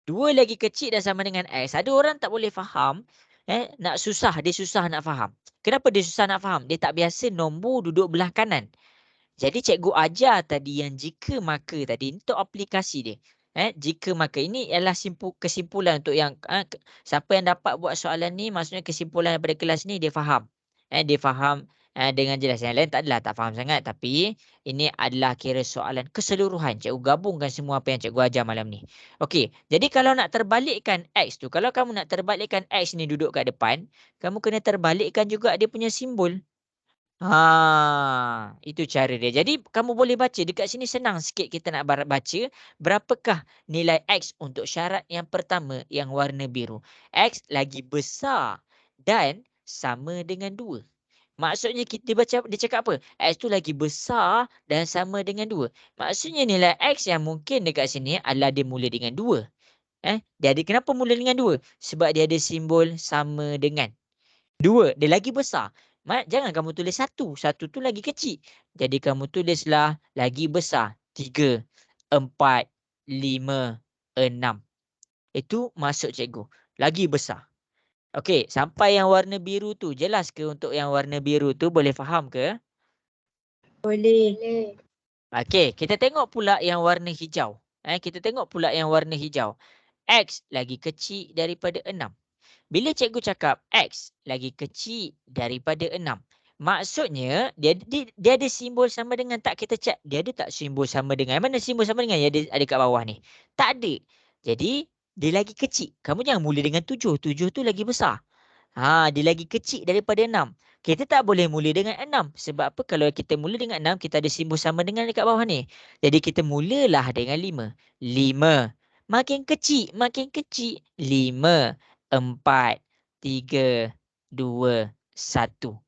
2 lagi kecil dan sama dengan X. Ada orang tak boleh faham. Dia susah nak faham. Kenapa dia susah nak faham? Dia tak biasa nombor duduk belah kanan. Jadi cikgu ajar tadi yang jika maka tadi untuk aplikasi dia. Jika maka ini ialah kesimpulan untuk yang siapa yang dapat buat soalan ni, maksudnya kesimpulan daripada kelas ni dia faham. Dia faham dengan jelas. Yang lain tak adalah tak faham sangat, tapi ini adalah kira soalan keseluruhan. Cikgu gabungkan semua apa yang cikgu ajar malam ni. Okey, jadi kalau nak terbalikkan X tu, kalau kamu nak terbalikkan X ni duduk kat depan, kamu kena terbalikkan juga dia punya simbol. Itu cara dia. Jadi kamu boleh baca dekat sini, senang sikit kita nak baca berapakah nilai X untuk syarat yang pertama yang warna biru. X lagi besar dan sama dengan 2. Maksudnya dia cakap apa? X tu lagi besar dan sama dengan 2. Maksudnya nilai X yang mungkin dekat sini adalah dia mula dengan 2. Kenapa mula dengan 2? Sebab dia ada simbol sama dengan 2. Dia lagi besar. Jangan kamu tulis 1. 1 tu lagi kecil. Jadi kamu tulislah lagi besar. 3, 4, 5, 6. Itu masuk cikgu. Lagi besar. Okey, sampai yang warna biru tu. Jelas ke untuk yang warna biru tu? Boleh faham ke? Boleh. Okey, kita tengok pula yang warna hijau. X lagi kecil daripada 6. Bila cikgu cakap X lagi kecil daripada 6, maksudnya dia ada simbol sama dengan tak? Kita cek dia ada tak simbol sama dengan? Mana simbol sama dengan yang ada kat bawah ni? Tak ada. Jadi dia lagi kecil. Kamu jangan mula dengan 7. 7 tu lagi besar. Dia lagi kecil daripada 6. Kita tak boleh mula dengan 6. Sebab apa? Kalau kita mula dengan 6, kita ada simbol sama dengan dekat bawah ni. Jadi kita mulalah dengan 5. 5. Makin kecil. 5, 4, 3, 2, 1.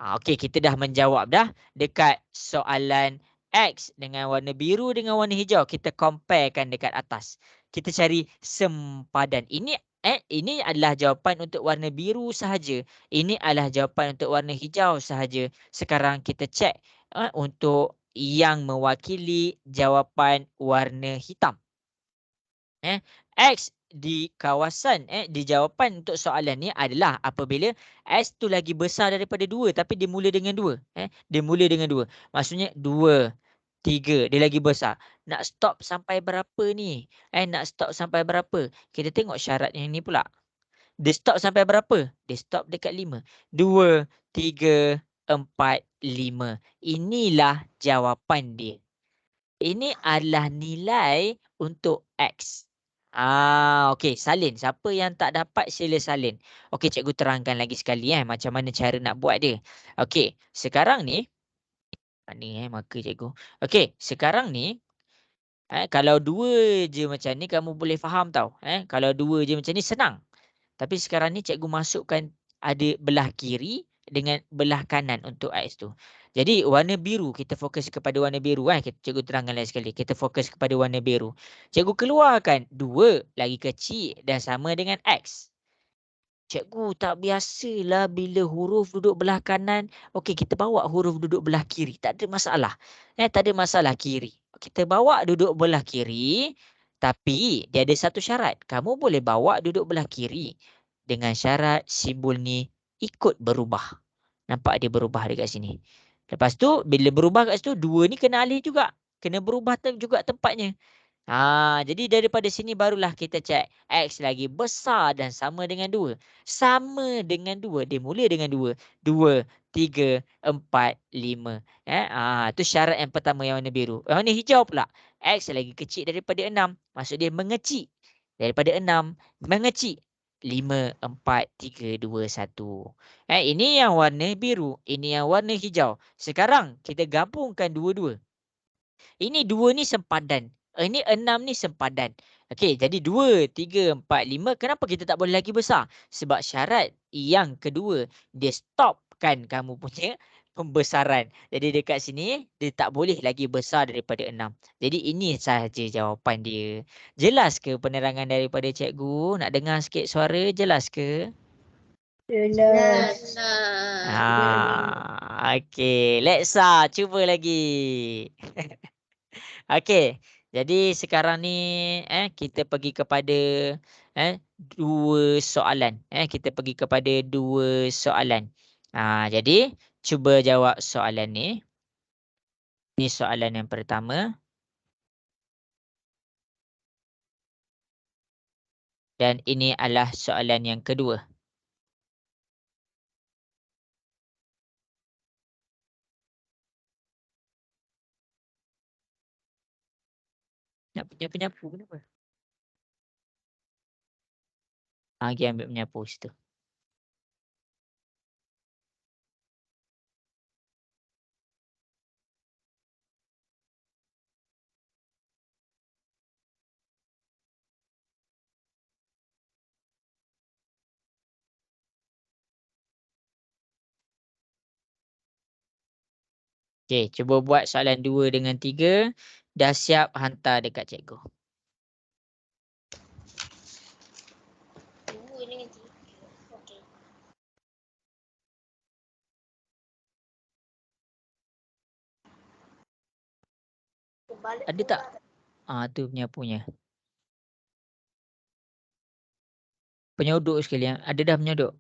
Okey, kita dah menjawab dah dekat soalan X dengan warna biru dengan warna hijau. Kita comparekan dekat atas. Kita cari sempadan. Ini adalah jawapan untuk warna biru sahaja. Ini adalah jawapan untuk warna hijau sahaja. Sekarang kita cek untuk yang mewakili jawapan warna hitam. X di kawasan di jawapan untuk soalan ni adalah apabila S tu lagi besar daripada 2 tapi dia mula dengan 2. Dia mula dengan 2. Maksudnya 2, 3 dia lagi besar. Nak stop sampai berapa ni? Nak stop sampai berapa? Kita tengok syarat yang ni pula. Dia stop sampai berapa? Dia stop dekat 5. 2, 3, 4, 5. Inilah jawapan dia. Ini adalah nilai untuk X. Okey, salin. Siapa yang tak dapat sila salin. Okey, cikgu terangkan lagi sekali macam mana cara nak buat dia. Okey, sekarang ni mana marker cikgu. Okey, sekarang ni kalau 2 je macam ni kamu boleh faham tau. Kalau 2 je macam ni senang. Tapi sekarang ni cikgu masukkan ada belah kiri dengan belah kanan untuk X tu. Jadi warna biru, kita fokus kepada warna biru. Cikgu terangkan lagi sekali. Kita fokus kepada warna biru. Cikgu keluarkan 2 lagi kecil dan sama dengan X. Cikgu tak biasalah bila huruf duduk belah kanan. Okey, kita bawa huruf duduk belah kiri. Tak ada masalah. Tak ada masalah kiri. Kita bawa duduk belah kiri. Tapi dia ada satu syarat. Kamu boleh bawa duduk belah kiri. Dengan syarat simbol ni ikut berubah. Nampak dia berubah dekat sini. Lepas tu bila berubah kat situ 2 ni kena alih juga. Kena berubah juga tempatnya. Jadi daripada sini barulah kita cek X lagi besar dan sama dengan 2. Sama dengan 2. Dia mula dengan 2. 2, 3, 4, 5. Itu syarat yang pertama yang warna biru. Warna hijau pula. X lagi kecil daripada 6. Maksud dia mengecil. Daripada 6, mengecil. 5, 4, 3, 2, 1. Ini yang warna biru. Ini yang warna hijau. Sekarang kita gabungkan dua-dua. Ini 2 ni sempadan. Ini 6 ni sempadan. Okey, jadi 2, 3, 4, 5. Kenapa kita tak boleh lagi besar? Sebab syarat yang kedua, dia stopkan kamu punya pembesaran. Jadi dekat sini, dia tak boleh lagi besar daripada 6. Jadi ini sahaja jawapan dia. Jelas ke penerangan daripada cikgu? Nak dengar sikit suara, jelas ke? Jelas. Okey. Lexa, cuba lagi. Okey. Jadi sekarang ni kita pergi kepada 2 soalan. Kita pergi kepada 2 soalan. Jadi cuba jawab soalan ni. Ini soalan yang pertama. Dan ini adalah soalan yang kedua. Nak penyapu kenapa? Pergi ambil penyapu situ. Okey, cuba buat soalan 2 dengan 3. Dah siap hantar dekat cikgu. 2 dengan 3. Okey. Ada tak? Tu penyapunya. Penyodok sekali. Ada dah penyodok?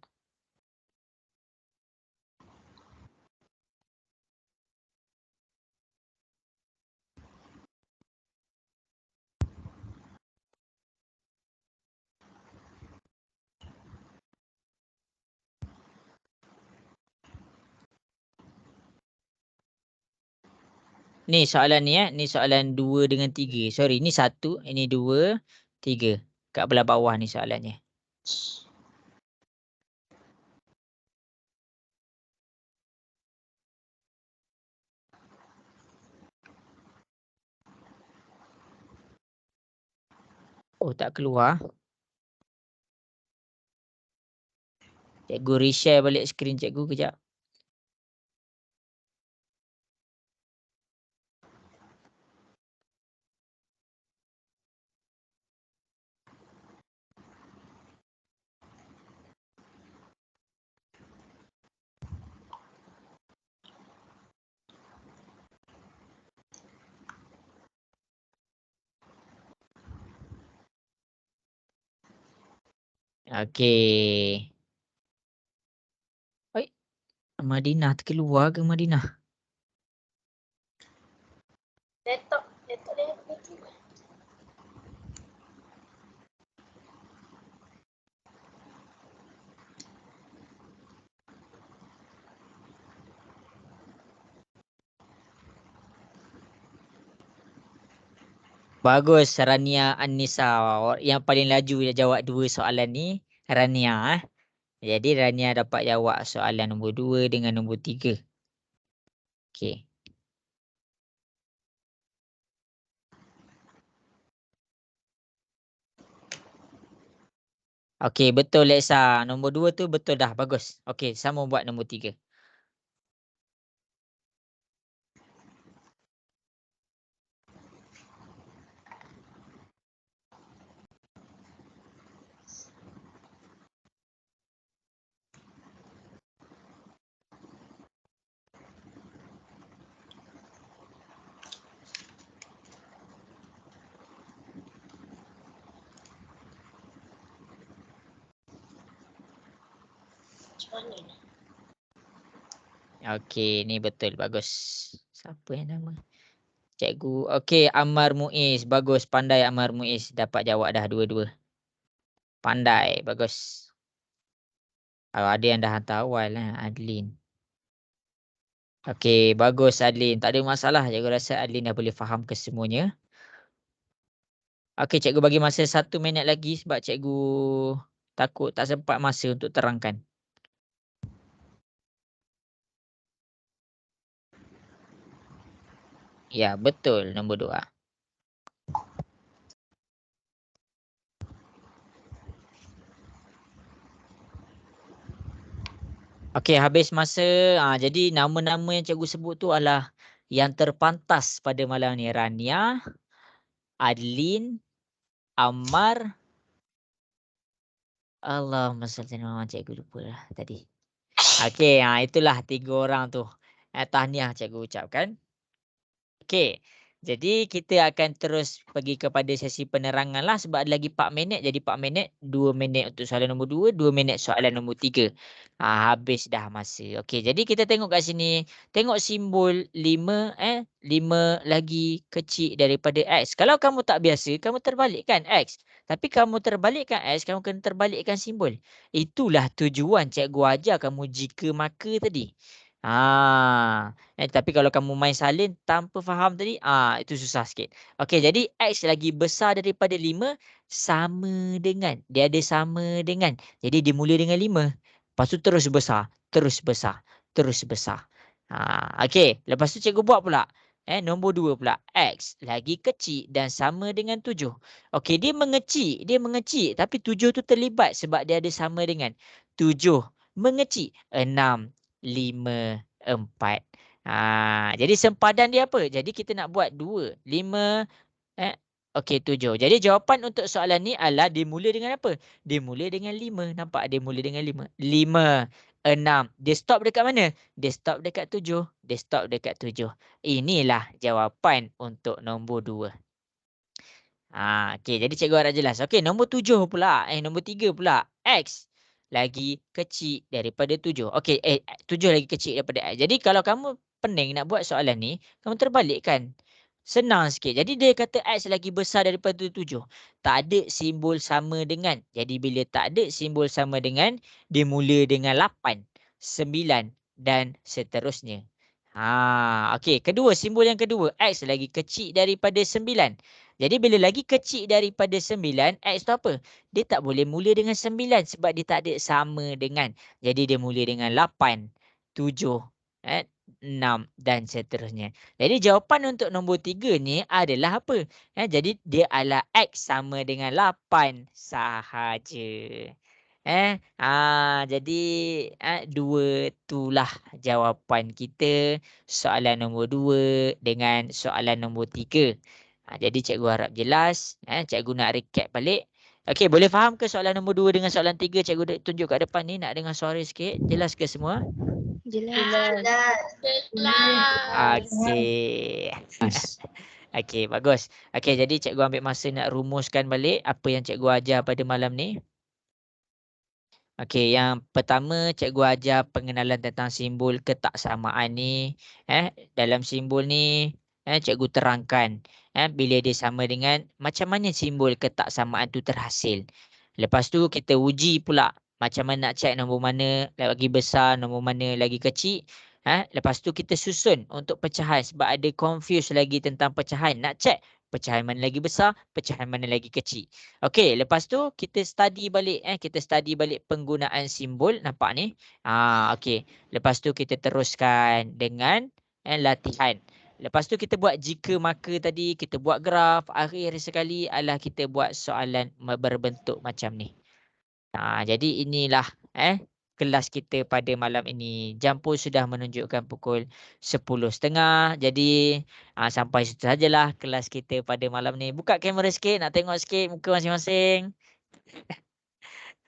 Ni soalan ni ni soalan 2 dengan 3. Sorry, ni 1, ini 2, 3. Kat belah bawah ni soalannya. Oh, tak keluar. Cikgu reshare balik skrin cikgu kejap. Okey. Oi, Madinah terkeluar ke Madinah? Laptop dia mati. Bagus Rania An-Nisa. Yang paling laju dia jawab 2 soalan ni Rania Jadi Rania dapat jawab soalan nombor 2 dengan nombor 3. Okey. Okey, betul Lexa. Nombor 2 tu betul dah. Bagus. Okey, sama buat nombor 3. Macam mana ni? Okey, ni betul. Bagus. Siapa yang nama? Cikgu. Okey, Ammar Muiz. Bagus. Pandai Ammar Muiz. Dapat jawab dah 2-2. Pandai. Bagus. Ada yang dah hantar awal lah. Adlin. Okey, bagus Adlin. Tak ada masalah. Cikgu rasa Adlin dah boleh faham kesemuanya. Okey, cikgu bagi masa 1 minit lagi sebab cikgu takut tak sempat masa untuk terangkan. Ya, betul nombor 2. Okey, habis masa. Jadi nama-nama yang cikgu sebut tu adalah yang terpantas pada malam ni. Rania, Adlin, Ammar. Allahumma salli ala Muhammad. Cikgu lupa lah tadi. Okey, itulah 3 orang tu. Tahniah cikgu ucapkan. Okey. Jadi kita akan terus pergi kepada sesi penerangan lah sebab ada lagi 4 minit. Jadi 4 minit, 2 minit untuk soalan nombor 2, 2 minit soalan nombor 3. Habis dah masa. Okey, jadi kita tengok kat sini. Tengok simbol 5 5 lagi kecil daripada X. Kalau kamu tak biasa, kamu terbalikkan X. Tapi kamu terbalikkan X, kamu kena terbalikkan simbol. Itulah tujuan cikgu ajar kamu jika maka tadi. Tapi kalau kamu main salin tanpa faham tadi, itu susah sikit. Okey, jadi X lagi besar daripada 5 sama dengan. Dia ada sama dengan. Jadi dia mula dengan 5. Lepas tu terus besar, terus besar, terus besar. Okey, lepas tu cikgu buat pula. Nombor 2 pula. X lagi kecil dan sama dengan 7. Okey, dia mengecil. Tapi 7 tu terlibat sebab dia ada sama dengan. 7 mengecil. 6, 5, 4. Jadi sempadan dia apa? Jadi kita nak buat 2, 5, okey 7. Jadi jawapan untuk soalan ni adalah dimula dengan apa? Dimula dengan 5. Nampak dia mula dengan 5. 5, 6. Dia stop dekat mana? Dia stop dekat 7. Dia stop dekat 7. Inilah jawapan untuk nombor 2. Okey, jadi cikgu harap jelas. Okey, nombor 7 pula. Nombor 3 pula. X lagi kecil daripada 7. Okey, 7 lagi kecil daripada X. Jadi kalau kamu pening nak buat soalan ni, kamu terbalikkan. Senang sikit. Jadi dia kata X lagi besar daripada 7. Tak ada simbol sama dengan. Jadi bila tak ada simbol sama dengan, dia mula dengan 8, 9 dan seterusnya. Okey, kedua simbol yang kedua. X lagi kecil daripada 9. Jadi bila lagi kecil daripada 9, X tu apa? Dia tak boleh mula dengan 9 sebab dia tak ada sama dengan. Jadi dia mula dengan 8, 7, 6 dan seterusnya. Jadi jawapan untuk nombor 3 ni adalah apa? Jadi dia adalah X sama dengan 8 sahaja. Jadi 2 itulah jawapan kita soalan nombor 2 dengan soalan nombor 3. Jadi cikgu harap jelas. Cikgu nak recap balik. Okey, boleh faham ke soalan nombor 2 dengan soalan 3? Cikgu tunjuk kat depan ni. Nak dengar suara sikit. Jelas ke semua? Jelas. Okey. Okey, bagus. Okey, jadi cikgu ambil masa nak rumuskan balik apa yang cikgu ajar pada malam ni. Okey, yang pertama cikgu ajar pengenalan tentang simbol ketaksamaan ni. Dalam simbol ni cikgu terangkan bila dia sama dengan macam mana simbol ketaksamaan tu terhasil. Lepas tu kita uji pula macam mana nak check nombor mana lagi besar, nombor mana lagi kecil. Lepas tu kita susun untuk pecahan sebab ada confuse lagi tentang pecahan. Nak check pecahan mana lagi besar, pecahan mana lagi kecil. Okey, lepas tu kita study balik kita study balik penggunaan simbol, nampak ni. Okey. Lepas tu kita teruskan dengan latihan. Lepas tu kita buat jika maka tadi, kita buat graf, akhir sekali adalah kita buat soalan berbentuk macam ni. Jadi inilah kelas kita pada malam ini. Jam pun sudah menunjukkan pukul 10.30. Jadi sampai situ sajalah kelas kita pada malam ni. Buka kamera sikit, nak tengok sikit muka masing-masing.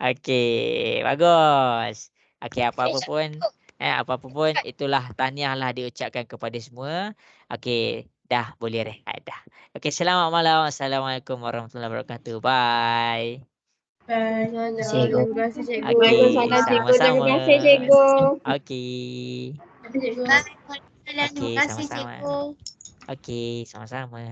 Okey, bagus. Okey, apa-apa pun itulah tahniahlah diucapkan kepada semua. Okey, dah boleh rehat dah. Okey, selamat malam. Assalamualaikum warahmatullahi wabarakatuh. Bye. Bye. Terima kasih cikgu. Okey, Waalaikumsalam cikgu. Terima sama-sama. kasih cikgu. Okey. Terima kasih cikgu. Waalaikumsalam. Terima Okey, kasih sama-sama. cikgu. Okey, sama-sama.